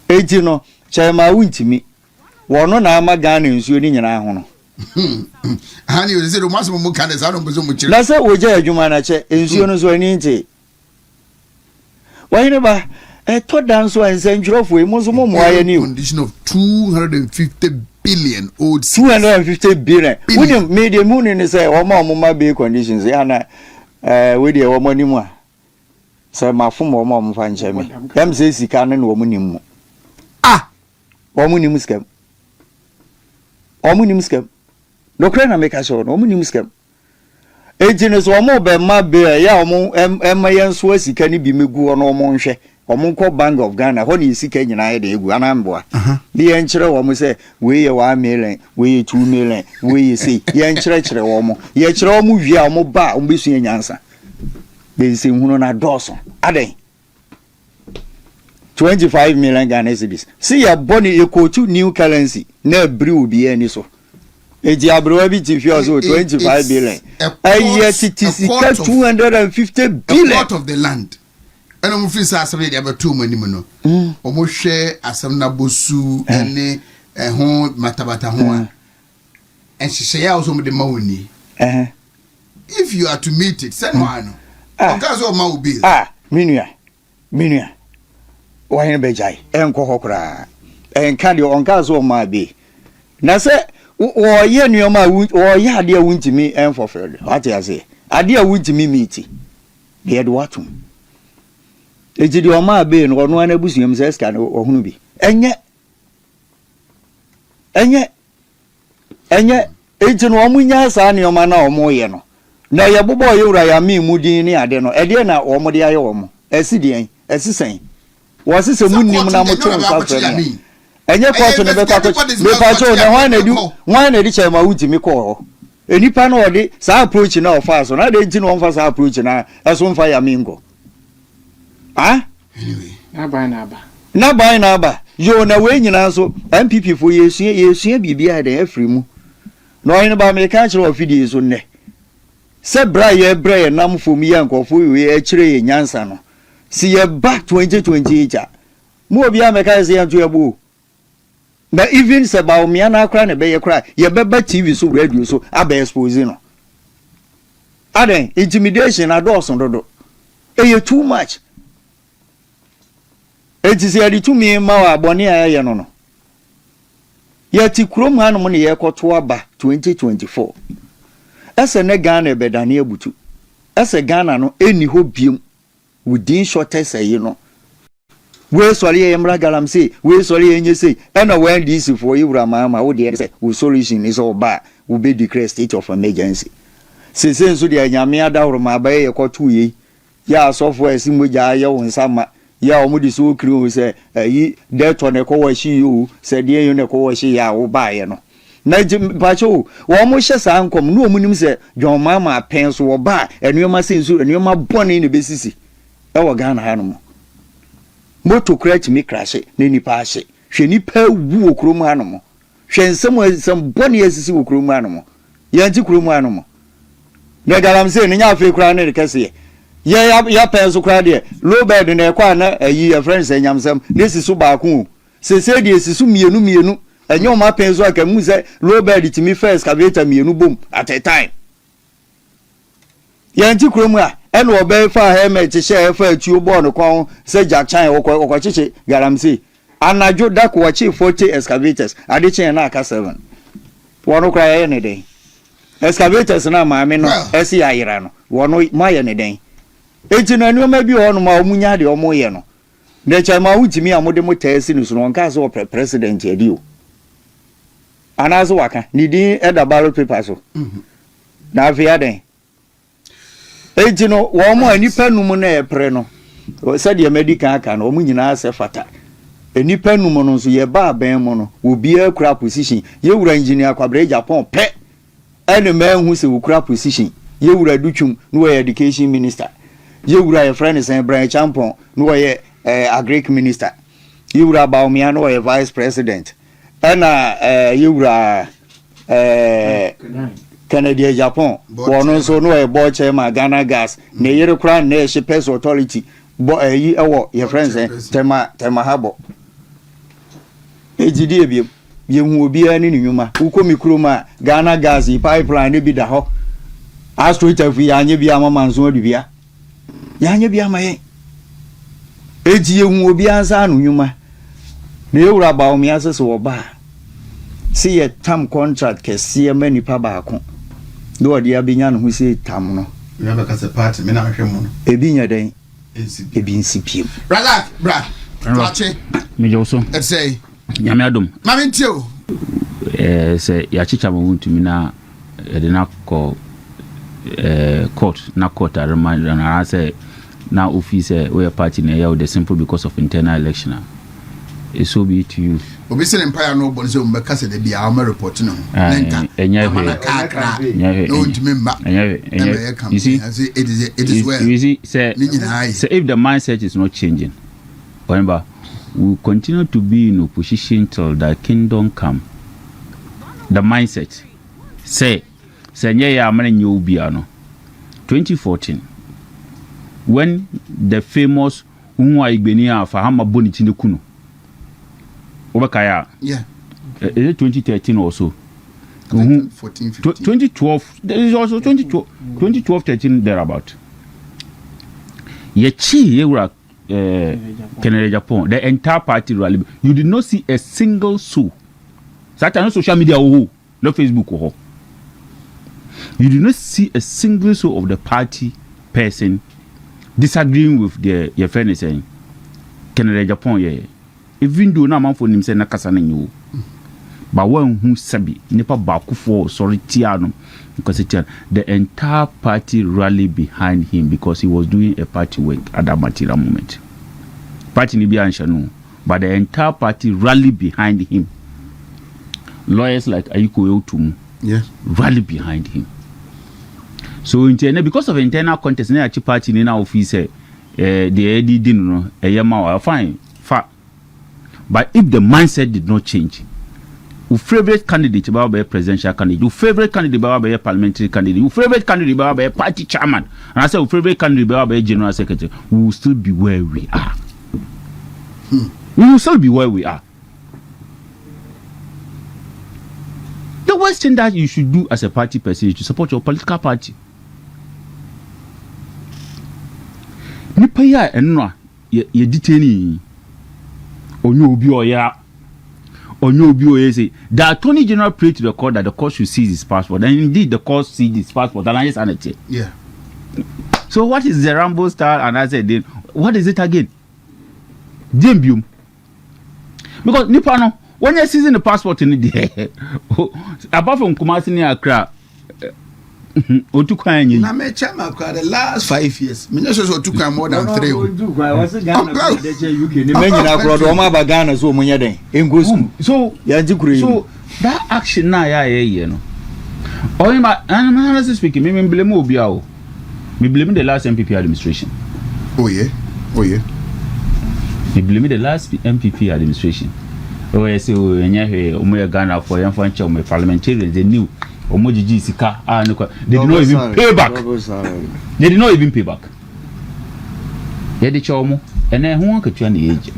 eji no chema wuntimi wono na ama Ghana nsuo ni nyina ho no hani o se do maso mu kan za no mbezo mu chire na se woje adwuma na che nsuo no so ni nti wahine ba to danso ansa ntwrofo emu so mo moaye ni condition of 250 billion old 250 billion we the media moon ni say o ma be conditions ya na we dey o mo ni mu a say ma fom o mo fa nche me dem say sika na o mo ni mu o mo ni mu scam lokre na make sure o mo ni mu scam ejine so o mo be ma be ya o mo emma yenso asika ni bi megu o no mo nhwe omunko Bank of Ghana ho ni sika nyina ye de egu anamboa de ye nkyere wo mo se we ye 1 million we ye 2 million we ye say ye nkyere wo mo ye kyere wo mo wi a mo ba o besu ye nyansa de se hunu na doso aden 25 million Ghana cedis see ya boni e ko to new currency na brew bi ani so eji abrowa bi ti fi ozo 25 billion aye titisi 250 billion out of the land. Eno mu fisa asem de abeto mu anim no omo hwe asem na bosu ene ho matabata ho a enhye ya oso mu de mawoni if you are to meet it send one okazo ma ubi minua wahene bejai enko hokra enka de onkazo ma be na se wo ye nuoma wo ye ade awuntimi enfofeld what you say ade awuntimi meet de do atum ejidi o ma be no ono na busuam se ska no ohunu bi enye eji no omunya sa ne o ma na o mo ye no na ye bobo ye wura ya mi mudin ni ade no ede na o mo de aye o mo esidien esisen wo sise munnim na mo tun sa fe ni enye court no be pacho na wan na di chema wutimi ko enipa na o de sa approach na o fa so na de nti no o fa sa approach na eso mfa ya mingo anyway na ba yo na we nyina so MPP fo yesua bibia de afri mu no yin ba me ka kire ofidi so ne se bra ye nam fo mu ya nkofo ye kire ye nyansa no si ye back 2020 ja mu obi a me ka se yanto ye bo na even se ba o me na akra ne be ye kra ye beba TV so radio so aba expose no aden intimidation adoson dodo e too much. Ejisi adi tumi ma wa boni aye no ye ti krom anu mo ne ye koto aba 2024 ese ne Ghana bedane abutu ese Ghana no eni ho biem within shortest ayi no we sori ye mra galamse we sori ye nyese ena we NDC for yiwura Mahama wo de say we solution is all ba we be declare state of emergency se nso de anyame adawro ma ba ye koto yi ya asofo esimoja aye wonsama ya omudi so kiri o se yi deto ne ko washi yu se die yu ne ko washi ya wo ba ye no na bacho wo mo hye saa nkom no omunim se John Mahama pen so wo ba enuoma sensu enuoma bone ne besisi e wo Ghana ha no mo moto crash mi crash ne nipa ahye hwe nipa wu okrom ha no mo hwe nsem bone asisi okrom ha no mo yanti krom ha no mo ne galamse ne nya afi kra ne kese ya pen so kra de low bed ne kwa na ayi ya friends enyamsem ne sisu ba ko sese de sisu mienu enyo ma pen so aka mu se low bed timi first excavator mienu bom at a time yanti krom a eno obe fa helmet she fa tuo born kon se jack chan okwa chiche galamse anajo dak wa chi 40 excavators ade chen na aka 7 wono kra ye ne den excavators na ma me no esi ayira no wono ma ye ne den enti na nneoma bi ho no ma omunya de omoye no de chama wutimi amode motasi no so no nka so president edi o anazo waka ni din eda ballot paper so na afia den enti no wo mo anipa num na epre no se de medical aka no omunyina se fata anipa num no so ye ba ben mo no obi akura position ye wura engineer kwabre Japan pe ene ma hu se wura position ye wura dutwum no education minister ye wura your friend is Brian Champon no ye agric minister ye wura Baumia no ye vice president ana ye wura Canada Japan wono so no ye board chairman Ghana Gas ne yere kra na she pers authority bo yi ewo your friends tema habo ejidi ebiem ye hu obi ani ni nwuma ukomi kroma Ghana Gas pipeline ne bi da ho astro tafi anye bi amama nso adubia yanye bia maye eji ehu obi ansa anu nyuma na ewura ba omi asese wo ba si ye tam contract kese mani pa ba ko do odi abinya no hu si tam no we have a party me na hwe mu no ebinya den ebi nsipiem relax bra twache me joso let's say nyame adom mame ntio se ya chicha mo ntumi na de na ko court remind na say na office where party na ya the simple because of internal election it so be to you obi se empire no bon se umbe kase de bia ma report no nka enya no ntumi mba you see it is well you see say if the mindset is not changing remember we will continue to be in opposition till the kingdom come the mindset say senye ya amane nyobia no 2014 when the famous unwa igbeni afahama boniti ne kuno obakaya yeah is it 2013 or so 14 15 2012 there is also 2012 13 thereabout ye were Canada Japan the entire party rally you did not see a single soul such on social media no Facebook you do not see a single soul of the party person disagreeing with your friend is saying Canada Japan yeah even though na man for him say na kasa na nyu but when who sabi nipa ba kufo sorry tiano because the entire party rally behind him because he was doing a party work at that material moment party ni bi anshanu but the entire party rally behind him lawyers like Ayiko Eutum rally behind him. So because of internal contest, na party in our office, the AD didn't know, fine, fact. But if the mindset did not change, your favorite candidate about a presidential candidate, your favorite candidate about a parliamentary candidate, your favorite candidate about a party chairman, and I say your favorite candidate about a general secretary, we will still be where we are. We will still be where we are. The worst thing that you should do as a party person is to support your political party. Nipa ya enwa ye detaining onyo obi oya say the attorney general prayed to the court that the court should seize his passport, and indeed the court seized his passport and I just annotated. Yeah. So what is the Rambo style? And I said, then what is it again? Dembium. Because nipa no when you're seizing the passport in the apart from Kumasi ni Accra, Otukwan. Na me chama kwa the last 5 years. Me just Otukwan more than 3. Was Ghana UK. Ni menyi na abroad o ma ba Ghana so munya den. Engosu. So ya jikure. So that action na ya no. Oh, I'm honestly speaking, me blame Obiao. Me blame the last MPP administration. Oh yeah. Me blame the last MPP administration. Oh yes, Omo Ghana for young fancha, my parliamentarians, they knew Omojiji Sika, they did not even pay back. They did not even pay back. Yeah, the chomo, and then who could turn the age?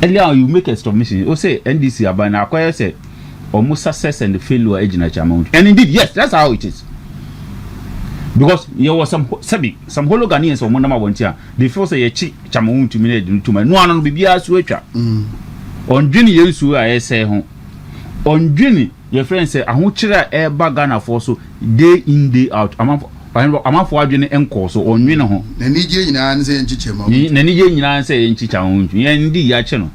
Earlier, you make a submission. Oh, say NDC about now, acquire say almost success and the failure agent amount. And indeed, yes, that's how it is. Because there was some hollow Ghanaians or Monama Wantia, they first say a cheap chamoon to me to my no one be a switcher. On Jenny, you I say home. On Jenny, your friend say, I won't share air bagana for so day in, day out. I'm for Jenny and course on Winner home. The Nigerian answer in Chichamo. Nigerian answer in Chichamoon, indeed, ya channel.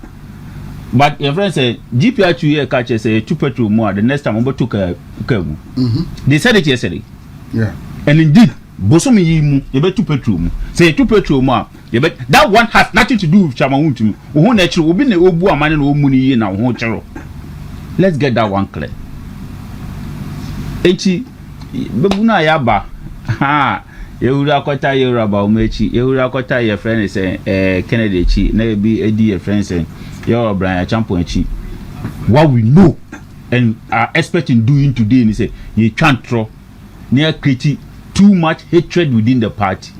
But your friend said, GPR 2 year catches a 2 petrol more the next time I took a cable. They said it yesterday. Yeah. And indeed, Bosomi you bet 2 petrol. Say 2 petrol more. You bet that one has nothing to do with Chamaun to me. Who natural will be the Obu man and Omuni now. Let's get that one clear. Echi Babuna Yaba. Ha. Yura kota yura ba umechi. Yura kota your friend is Kennedy chi. Maybe a dear friend saying your Brian champion chi. What we know and are expecting doing today is say you can't throw near creating too much hatred within the party.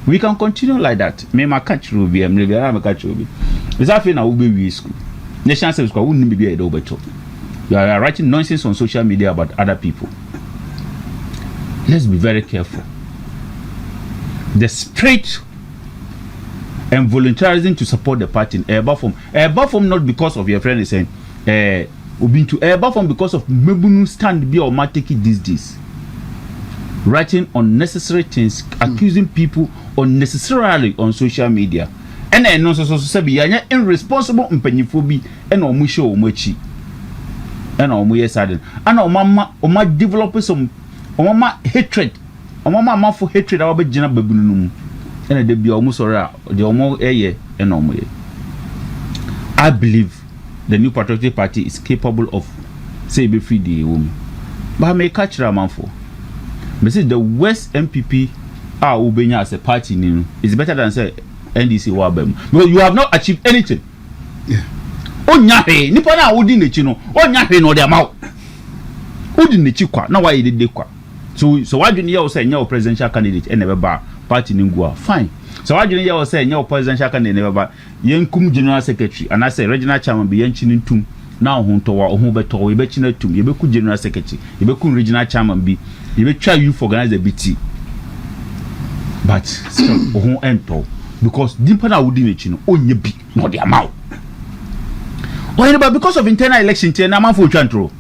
We can continue like that. Me ma catch Ruby, I'm catch Ruby. It's after now we be school. Nation service school wouldn't be a double talk. You are writing nonsense on social media about other people. Let's be very careful. The spirit and volunteerism to support the party in above from not because of your friend is saying to above from because of Mebunu stand be or take it these days. Writing unnecessary things, accusing people unnecessarily on social media. And then no so say be irresponsible mpanyifo and omo show omochi. And omo yesadin. And oma develop some oma hatred. Oma for hatred awo be gina babunu no. And they be almost ora the omo eye and omo. I believe the new patriotic party is capable of say be free the woman. But I may catch Ramanfo. But see the West MPP Ubenya as a party is better than say NDC Wabem. Because you have not achieved anything. Yeah. Onyahe nipa na wodi nechi no onyahe no de amaw. Wodi nechi kwa na why did they kwa. So why do you say your presidential candidate and never ba party ningua fine. So why do you say your presidential candidate never ba yenkum general secretary and I say regional chairman be yenchinin tum na ohunto wa ohun beto we be china tum ye be ku general secretary ye be ku regional chairman bi ye be try you for organize a BT. But still ohun ento because nipa na wodi nechi no onye bi no de amaw. Why but because of internal election tie na man for twantro.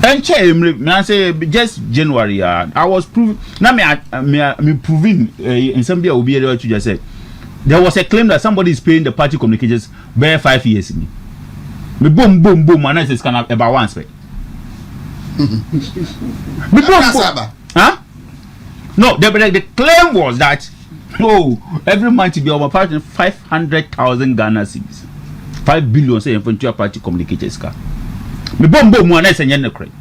And me say just January I was proving now me proving in some be obi ere to just say there was a claim that somebody is paying the party communications by 5 years me boom and I say scan about once me boom huh no the claim was that every month to be over party 500,000 Ghana cedis 5 billion say for your party communicators car me boom and I say yen credit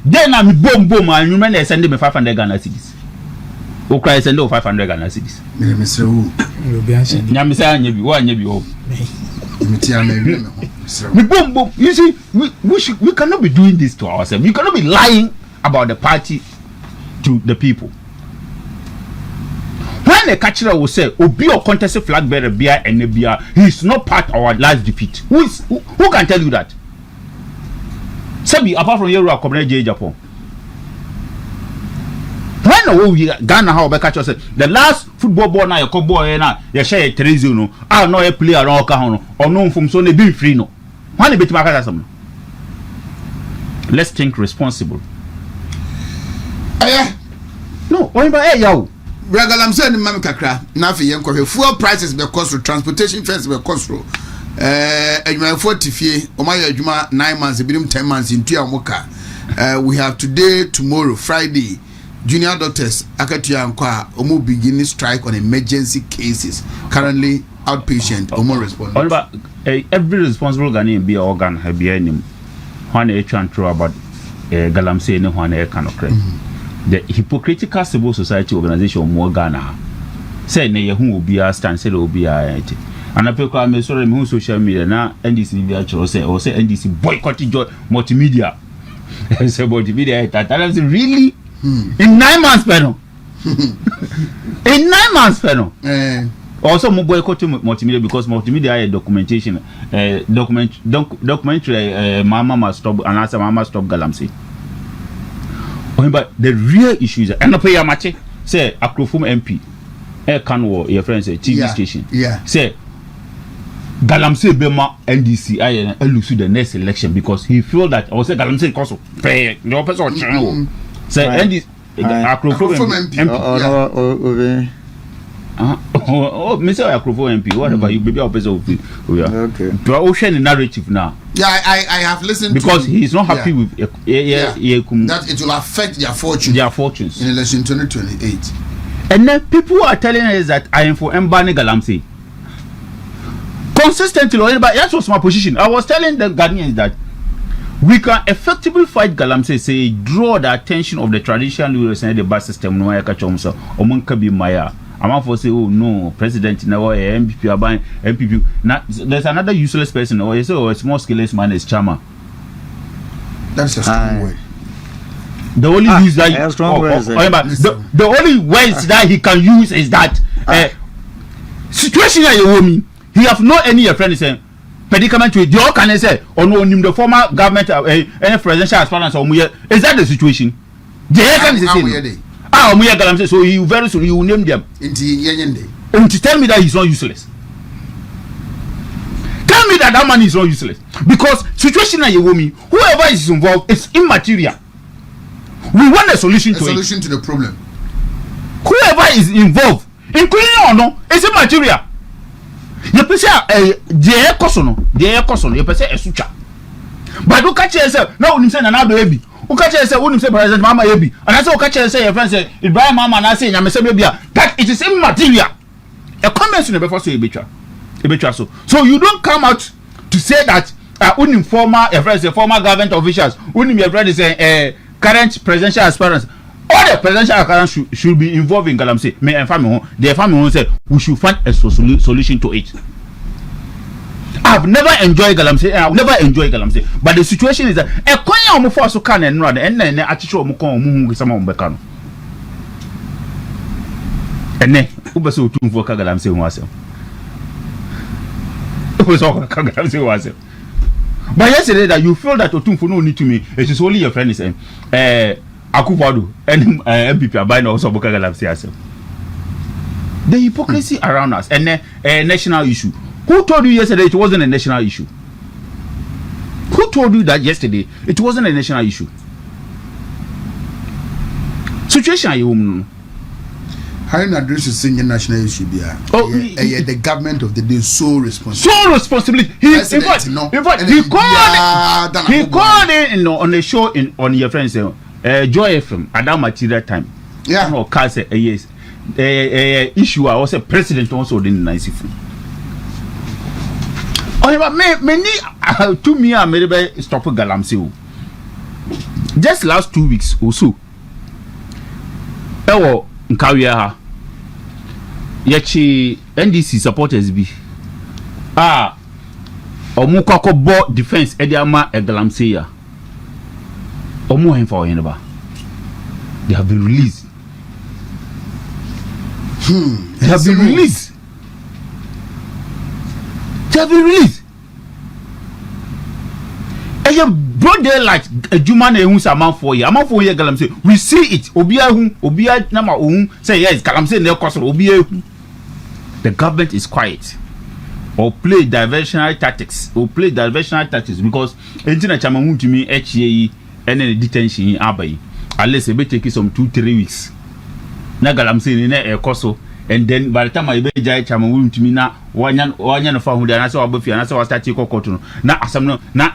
then I'm boom and you man send me 500 Ghana cedis o cry send 500 Ghana cedis me say who be answer nyame say anyebi wo anyebi o me tia me boom you see we cannot be doing this to ourselves. We cannot be lying about the party to the people. When the catcher will say obi or contest flag bearer bia and bia he is not part of our last defeat. Who can tell you that? Sabi apart from Yoruba community Japan. When we Ghana how be catch us the last football ball na your boy na you share 3-0 no no a play around ka ho no or no from so na be free no. When the bit market some. Let's think responsible. No, why ba yawo. Bragalam say ni mam kakra na afi yen kohwe fuel prices be cost, transportation fares be cost. Adwuma 40 fie o ma ya adwuma 9 months ebinim 10 months into amoka. We have today, tomorrow, Friday, junior doctors akatua nkwa omo beginning strike on emergency cases currently outpatient omo respond every responsible Ghanaian be organ have be any one a true about galamsey ne one a kind of credit the hypocritical civil society organization more Ghana say ne yehu obi a stand say obi a and I pekwa me sorry me social media na NDC be actually say or say NDC boycott multimedia say multimedia that really in 9 months panel in 9 months panel also mo boycott multimedia because multimedia is documentation documentary Mahama must stop and Asem must stop galamsey. But the real issue is and pay amache say Akrofum MP can your friend say TV station say galamsey bema NDC I lose the next election because he feel that I say galamsey cause pay no person channel say NDC Akrofum MP oh, Mr. Akrofo MP, whatever you be opposite of it. Okay. To our ocean narrative now. Yeah, I have listened because to he's not happy with that it will affect their fortune. Their fortunes in election 2028. And then people are telling us that I am for Mbani Galamsey. Consistently, but that was my position. I was telling the Ghanaians that we can effectively fight Galamsey, say draw the attention of the traditional leaders and the bus system. No, I catch almost Omunkabi Maya. I'm for say, oh no, president now MPP are buying MPP. Now there's another useless person, or a small scaleless man is Chama. That's a strong word. The only use that the only words that he can use is that situation that you mean he have no any friend saying predicament to the all can say or no the former government any presidential aspirants or is that the situation? The can say so you very soon you will name them. And to tell me that he's not useless. Tell me that man is not useless. Because situation that you me, whoever is involved is immaterial. We want a solution to the problem. Whoever is involved, including or no, is immaterial. You can say the cosono, you can say a sucha. But look at yourself, now you say another baby. Ukache say unim say President Mahama yebi and I say ukache say your friend say Ibrahim Mahama na say nyame say bia that it is immaterial. A comment no before say ebetwa so you don't come out to say that unim former your friend say former government officials unim your friend say current presidential aspirants all the presidential aspirants should be involved in galamsey me and family the family say we should find a solution to it. I've never enjoyed galamsey. But the situation is that a konya omo for so can and run and then aticho omo kon omo with some ombeka no. Ene ubese otum for galamsey ho asem. But yesterday that you feel that otum for no need to me it is only your friend is Akufo-Addo and MPP are buying also boka galamsey asem. The hypocrisy around us and a national issue. Who told you yesterday it wasn't a national issue? Who told you that yesterday it wasn't a national issue? Situation are you? How you address a senior national issue? The government of the day so responsible. So responsibility. In fact, he called it on the show on your friends Joy FM at that material time. Yeah. No, Carl said yes. Issue I was a president also didn't nice if. Many to me are made by stop galamsey. Just last 2 weeks or so. Ewo nkawia yachi NDC supporters be omu kwako bo defense ediama galamsey ya omu henfa oyeneba they have been released. They have been released. A broad daylight a Juman who's a man for you. Galamsey. We see it. Obia Nama say yes, Galamsey no cost Obia. The government is quiet. Or play diversionary tactics. Because anything chamamu to me YEA and then detention in Abai. Unless it take some 2-3 weeks. Na Galamsey in a coso. And then by the time I be jai chamamu to me na wanyan fa hu na say obofi na say wa start take kokoto na asam no na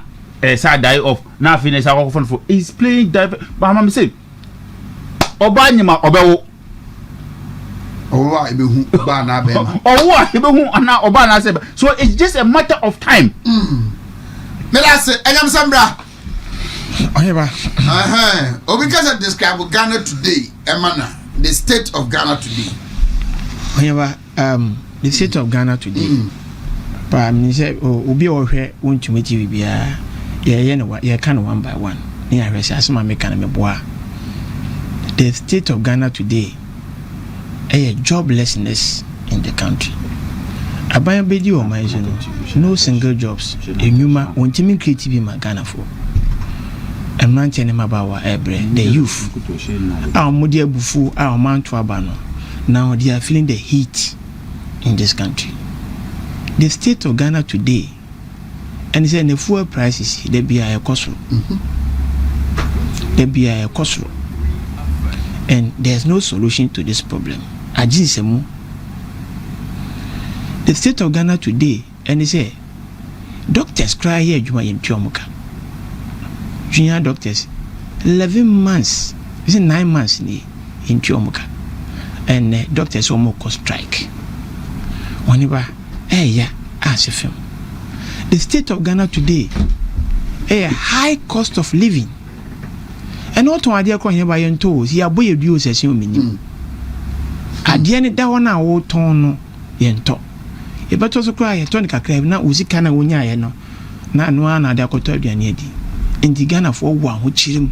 side die off na finish our phone for is playing Mahama say oba nyima obewo owa ebehu oba na bema owa ebehu ana oba na se so it's just a matter of time me last enyam sambra Oyeba obi can describe Ghana today emana the state of Ghana today Oyeba the state of Ghana today pa me say obi ohwe wontumi ti bibia ye no ye kan one by one ni ahwese asema me kan me boa the state of Ghana today a joblessness in the country aban bedi o man no single jobs enuma wontimi creative ma Ghana for emrante ne mabawa ebre the youth our modi abufu our man to abano now they are feeling the heat in this country. The state of Ghana today, and it's the fuel prices, they be a cost. They be a cost. And there's no solution to this problem. The state of Ghana today, and they say, doctors cry here, Juma in Chomuka. Junior doctors, 11 months, is 9 months in Chomuka. And doctors almost strike. Whenever Asem. The state of Ghana today, a high cost of living. And not to idea calling by your toes, ya boy do as you mean. At the end of that one, I will turn yen talk. A but also cry a tonica crab, not Uzikana Wunya, no, not one at the Cotobian Yedi. In the Ghana for one who chill him.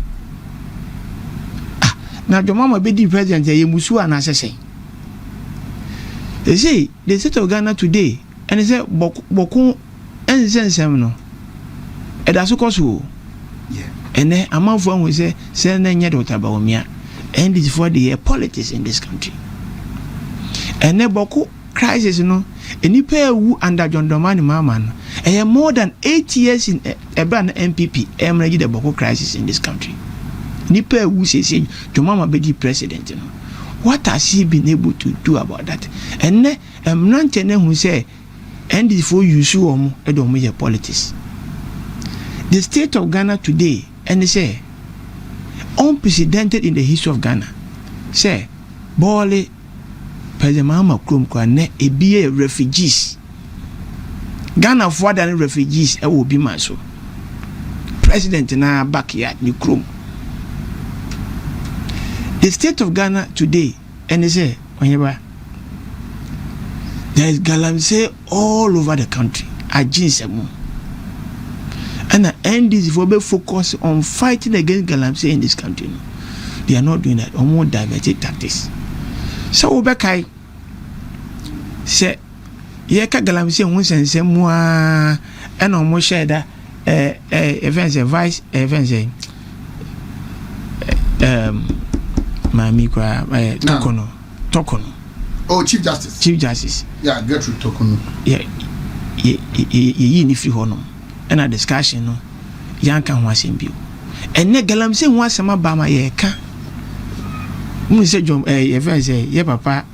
Now, the mama be the president, you musu and assassin. They say the state of Ghana today, and they say Boku and Sensem. And that's of course, and then a month one we say, send a yet about me, and it's for the politics in this country. And then Boku crisis, and you pay who under John Domani Maman, and more than 8 years in a brand MPP, and the Boku crisis in this country. Nipe who says your mama be the president, what has he been able to do about that? And not who say and before you sue I don't mean politics. The state of Ghana today, and they say unprecedented in the history of Ghana. Say Bole President Mahama Krumkwa a be refugees. Ghana for than refugees will be my so. President in our backyard, New Krum. The state of Ghana today, and they say, there is galamsey all over the country. And the NDC for be focus on fighting against galamsey in this country. They are not doing that, or more diverted tactics. So Obekai say, Yeka galamsey once and say more, and almost share that events vice events Mami kwa Tokono. Oh, Chief Justice. Yeah, get through Tokono. Yeah, ye ni free honor. And a discussion no. Yanka wasn't bio. And ne galam say once sama bama ye ka. Mu say John event say ye papa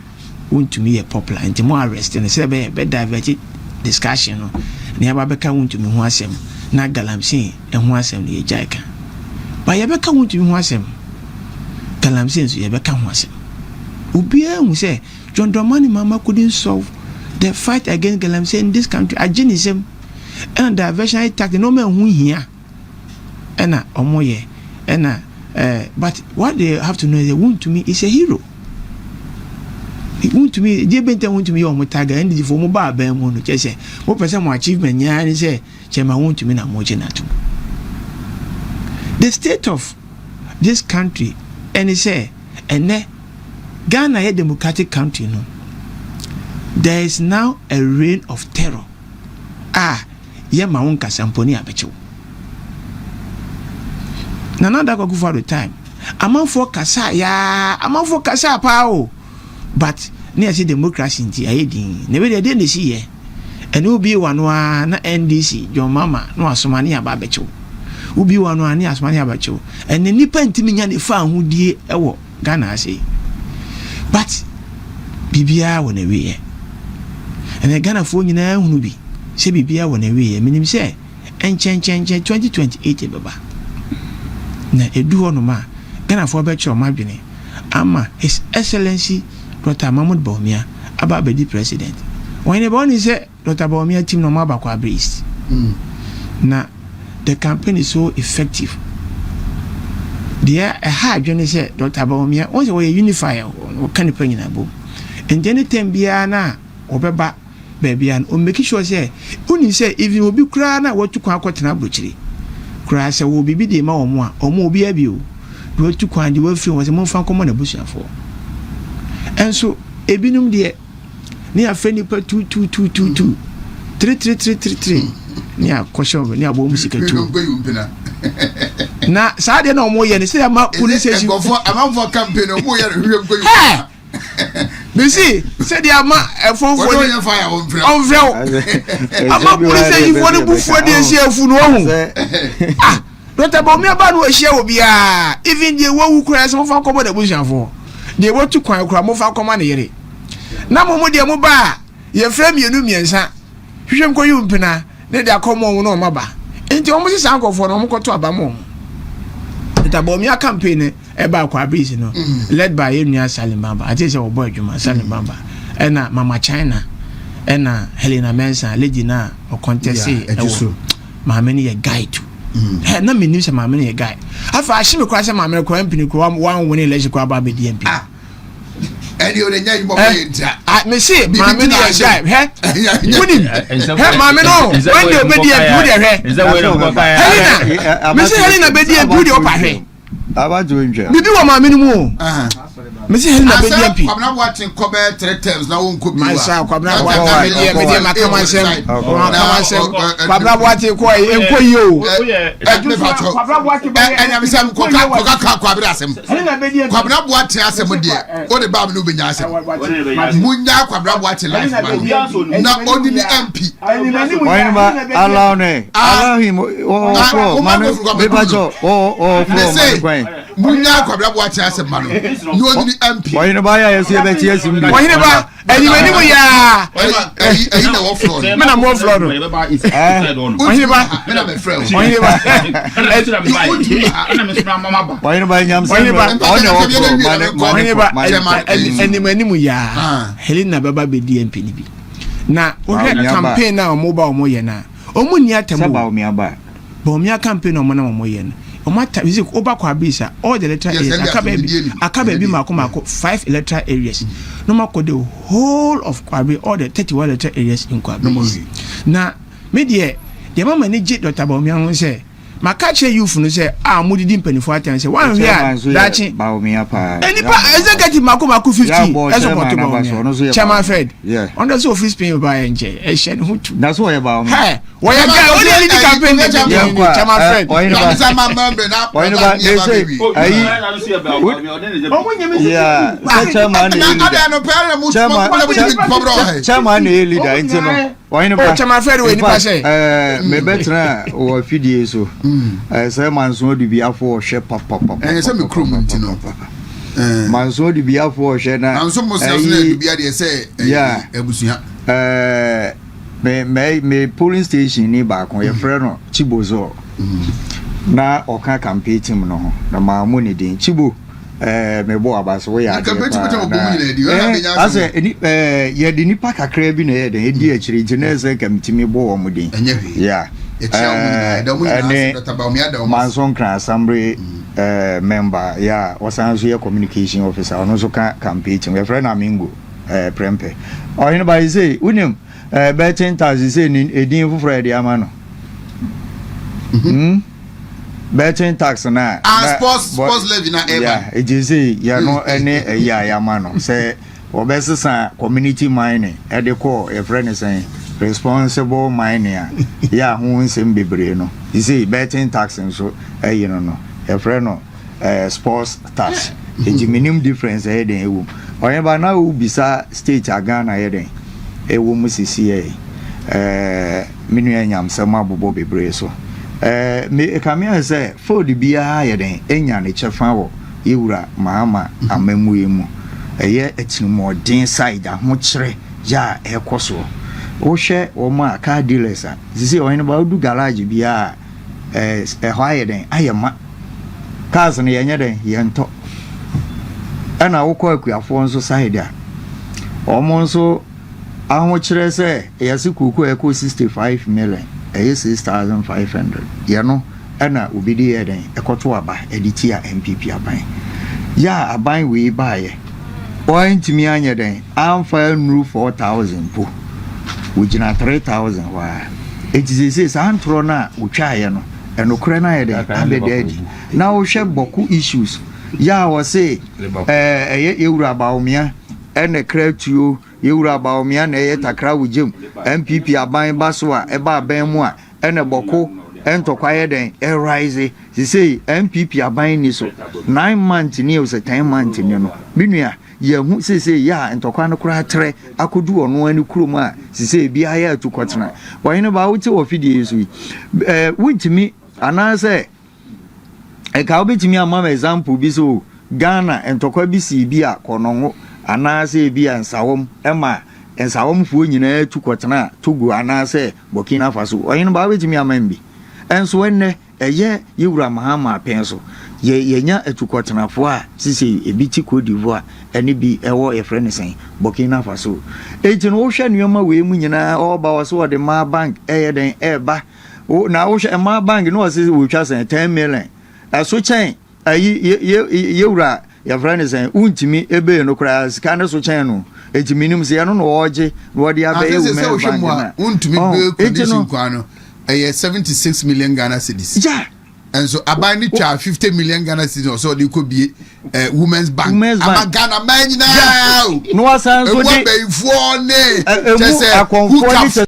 want to me a popular and more arrest and say be diverted discussion no. Ne ababeka want to me ho asem. Na galam say e ho asem ye jaika. Ba ye beka want to me ho asem. Galamsey so yebeka ho asem ubia hu say John Dramani Mahama couldn't solve the fight against galamsey in this country aginism and diversionary tactic no man hu hia ena omoye ena but what they have to know is Woon to me is a hero. Woon to me they been want to me on mutaga and the for mobile ben mo no say what person mo achievement nya ni say chema Woon to me na mo genatu. The state of this country. And he say, and Ghana a democratic country, no. There is now a reign of terror. Ye maun kasamponi abecho. Nana go for the time. Among for kasa ya, among for kasa pao. But near see democracy in the aiding. Never they didn't see ye. And who be one na NDC, your mama, no asomani ababecho. Ubi wano ani asmani abacho and nipa ntimi nya ne fa hu die ewo Ghana ase but bibia wona wiye and Ghana fo nyina hunu bi se bibia wona wiye minim se enchen 2028 baba na edu hono ma Ghana fo be cho madwene ama His Excellency Dr. Mahmoud Bawumia aba be president. When the born is Dr. Bawumia team no more back breeze. Now the campaign is so effective. There a hard journey said Dr. Bawumia once we unify or can you in a book. And then time biana obeba baby and make sure say only say if you will be crying what to quite na butchery. Cry say will be the ma or more be a view. Do to quite the welfare was a more fun common bush for. And so ebinum dear near friendly per 22222 33333 near Kosho near Bomusika 2. Now, Saturday no more, and say, I'm police station for campaign or more. You see, said the amount of phone for fire on I'm police station for the book for this year for no. Not about me about what she will be. Even the one who cries off our common bush for. They want to cry more for command here. Now, Modia Moba, your friend, you knew me and son. You shall call you Pina, let their common no maba. Into almost uncle for no more to Abamon. The Bomia campaign about Quabris, led by Emia Salimbamba. I just our boy, Juma Salimbamba, and Mama China, and Helena Mensa, Lady Na, or Contesse, my many a guy too. No means my many a guy. After I see me cross my American company, one winning leisure crab by DMP. And you're the name of I may say, my many a guy, Mamma, no, when you're Betty and is that way? Miss Helena Betty and Beauty of my about doing jail. Maybe one my minimum. Miss Helena Betty, I'm not watching Corbett 3 times now. Won't cook myself. I'm not watching you. And I'm some Quabra watching Asem, dear. What about Lubin Asem? Munda Quabra watching life. Not only the MP. Allow him or Munya Quabra watching Asem. No only MP. Why you buy a CBS? Why you never? Anyway, yeah. I know what floor. Men are more floor. Why you buy? Men are my friends. Why you buy? Why you buy? Helena Baba be DMP. Now, we had a campaign now, mobile moyena. Omunia Tamba, Bomia campaign on Monomoyen. Omata music over Kwabisa, all the letter areas. Akabe Makomako, 5 electoral areas. No more the whole of Kwabi, all the 31 electoral areas in Kwabi. Now, media, the mama need Dr. Bomian say, my catcher you from say, Moody Dimpany for and say, 1 year, that's it. Baumia pa. Any executive Makomako 50 as a Chairman Fred. Yeah. On the office paying by NJ, a shed who. That's why about hey. Why you only the campaign Chairman Fred? Why not? They say, Chairman leader. Why not? Chairman Fred will pass. Me better or few days so. Someone's going to be up for shep papa. And some crew, man's going to be up for shena. I'm supposed to be at the say, yeah. Me polling station ni back on your friend Chibozo. Na oka campaign team no. Na maamu ni din Chibo. Me bo abas we ya. I say ye di nipa kakra bi na ye den e di akiri genese kamtimi bo wo mu din. Yeah. Manson Kran Assembly member, yeah, was a communication officer, and also campaign. My friend Amingo, Prempe. Or anybody say, William, betting tax is in a deal for Friday Amano. Betting tax na sports levy na yeah, it is yeah, no any Yamano. Say, or best community mining at the core, a friend is saying. Responsible mining, yeah, who is in Bibrino. You see, betting tax and so, you know, a friend of sports tax. It's a minimum difference heading. Or by now, beside state Agana heading. A woman CCA, Minuanium, some Bobby Breso. Me come here say, for the beer higher than any nature fowl, Ura, Mahama, and Memuimu. A year it's more din side, a much ja, a coso. O share or ma car dealers. This is about do garage be a higher than I am cars and the other he and talk. ana wokɔ akuafoɔ nso side a ɔmo nso ahokyerɛ sɛ yɛse kuku ɛkɔ 65 million ɛyɛ 6500 yɛno ɛna obi de yɛ den ɛkɔto aba ɛde ti a MPP aban ya aban wei baayɛ ɔntumi anyɛ den amfa nuru 4000 po wogyina 3000 waa ɛtisese saa ntoro no a wotwaeɛ no ɛnokora no ayɛ den abɛda adi na wohwɛ bɔko issues ya wɔ se ɛyɛ yɛwura abaomia ɛna kratuo yɛwura abaomia na ɛyɛ takra wogyem MPP aban ba so a ɛba aban mu a ɛna bɔko ɛntɔkwa yɛ den ɛrise sisei MPP aban ni so 9 months ni o se 10 months ni no binua yehu sisei ya ntɔkwa no kora trɛ akodu ɔno ani kurom a sisei bia ya atukɔtena wɔyene ba wote wɔ fidie so wontimi anaasɛ ɛka wobɛtumi ama example bi so Ghana ntɔkwa bi si bi a kɔnɔngo anaasɛ bi a nsawom ɛma nsawomfoɔ nyinaa atukɔtena Togo anaasɛ Burkina Faso wɔyene ba wobɛtumi ama mbi enso enne eye yewura Mahama pen so yenya etukɔtenafoɔ a sisi ebi ti Cote d'Ivoire ene bi ewo efrene sen Burkina Faso enti no wohwɛ nneɛma wee mu nyinaa ɔba wɔ so de ma bank eye den eba na wohwɛ ma bank no wɔse wotwa sen 10 million so kyɛn yewura yɛfrene sen untimi ebe no kra sika ne so kyɛn no enti minim se no wɔgye wɔde abɛyɛ wo bank na untimi be condition kwa no 76 million Ghana cedis. Yeah. And so aban ni twa 50 million Ghana cedis so they could be women's bank. Ama Ghana man now. No wasan so dey. Be for ne. Just say akonfo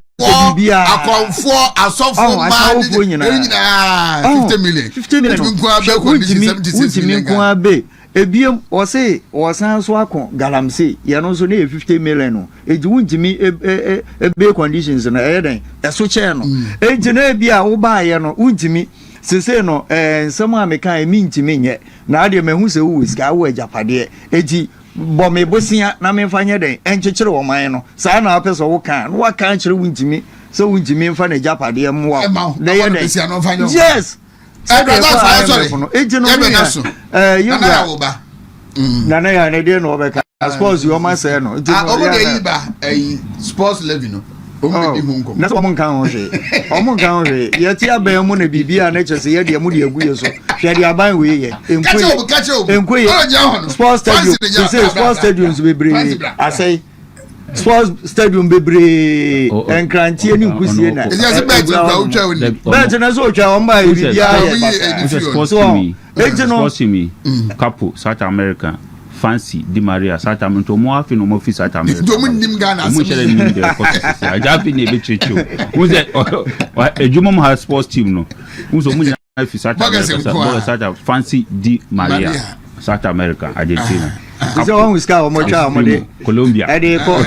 ni akonfo asofo man. 50 million. 50 million. Untimi nko abe. Ebiem ose osan so akon galamse ye no so na 50 million no eji wuntimi ebe conditions na eden eso che no eji na bia wo ba ye no wuntimi sese no nsem ameka emi ntimi nye na ade mehu se wo sika wo ajapade eji bo me bosia na me fanye den enkyekere wo man no saa na apeso wo kan no waka kyere wuntimi so wuntimi mfa na ajapade mo wa na ye den yes Nana ya ne de no be ka sports you ma say no sports level no na so mo kan ho hwe o mo kan ho hwe ye ti aban mu na bibia na chese ye de mu de agu ye so hwe de aban we ye enkoye sports stadium say sports stadiums be bre asay sports stadium be bre enkrantie ni nkusie na bet na so twa o ma bibia ye sports me couple South America Fancy Di Maria South America mo afi no mo fi South America do mo nim Ghana mo shele nim de course I just be be chicho mo say ejumo mo has sports team no mo so mo na fi South America Fancy Di Maria South America Argentina is one we scar mo cha mo de Colombia ade ko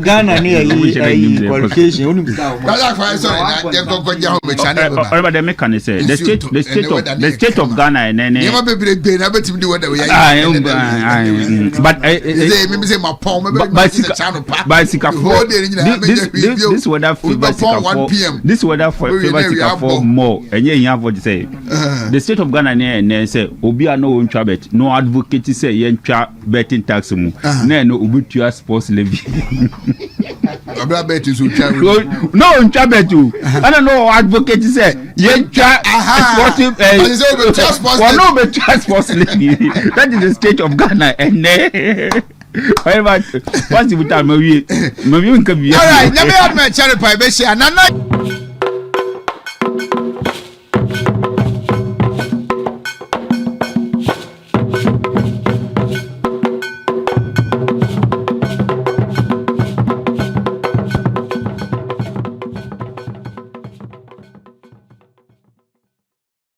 Ghana ni ayi qualification oni scar mo but the mechanic say the state of Ghana and you ma be be na betim di wada we but me say my pom this weather favor this weather favor for more and you have what say the state of Ghana and say obi no bet no advocate say yentwa betting tax mu na no obutua sports levy abra bet is utwa no ntwa bet o ana no advocate say yentwa sports no betua sports levy that is the state of Ghana and what's the time we nka bi all right let me have my cherry pie be share nana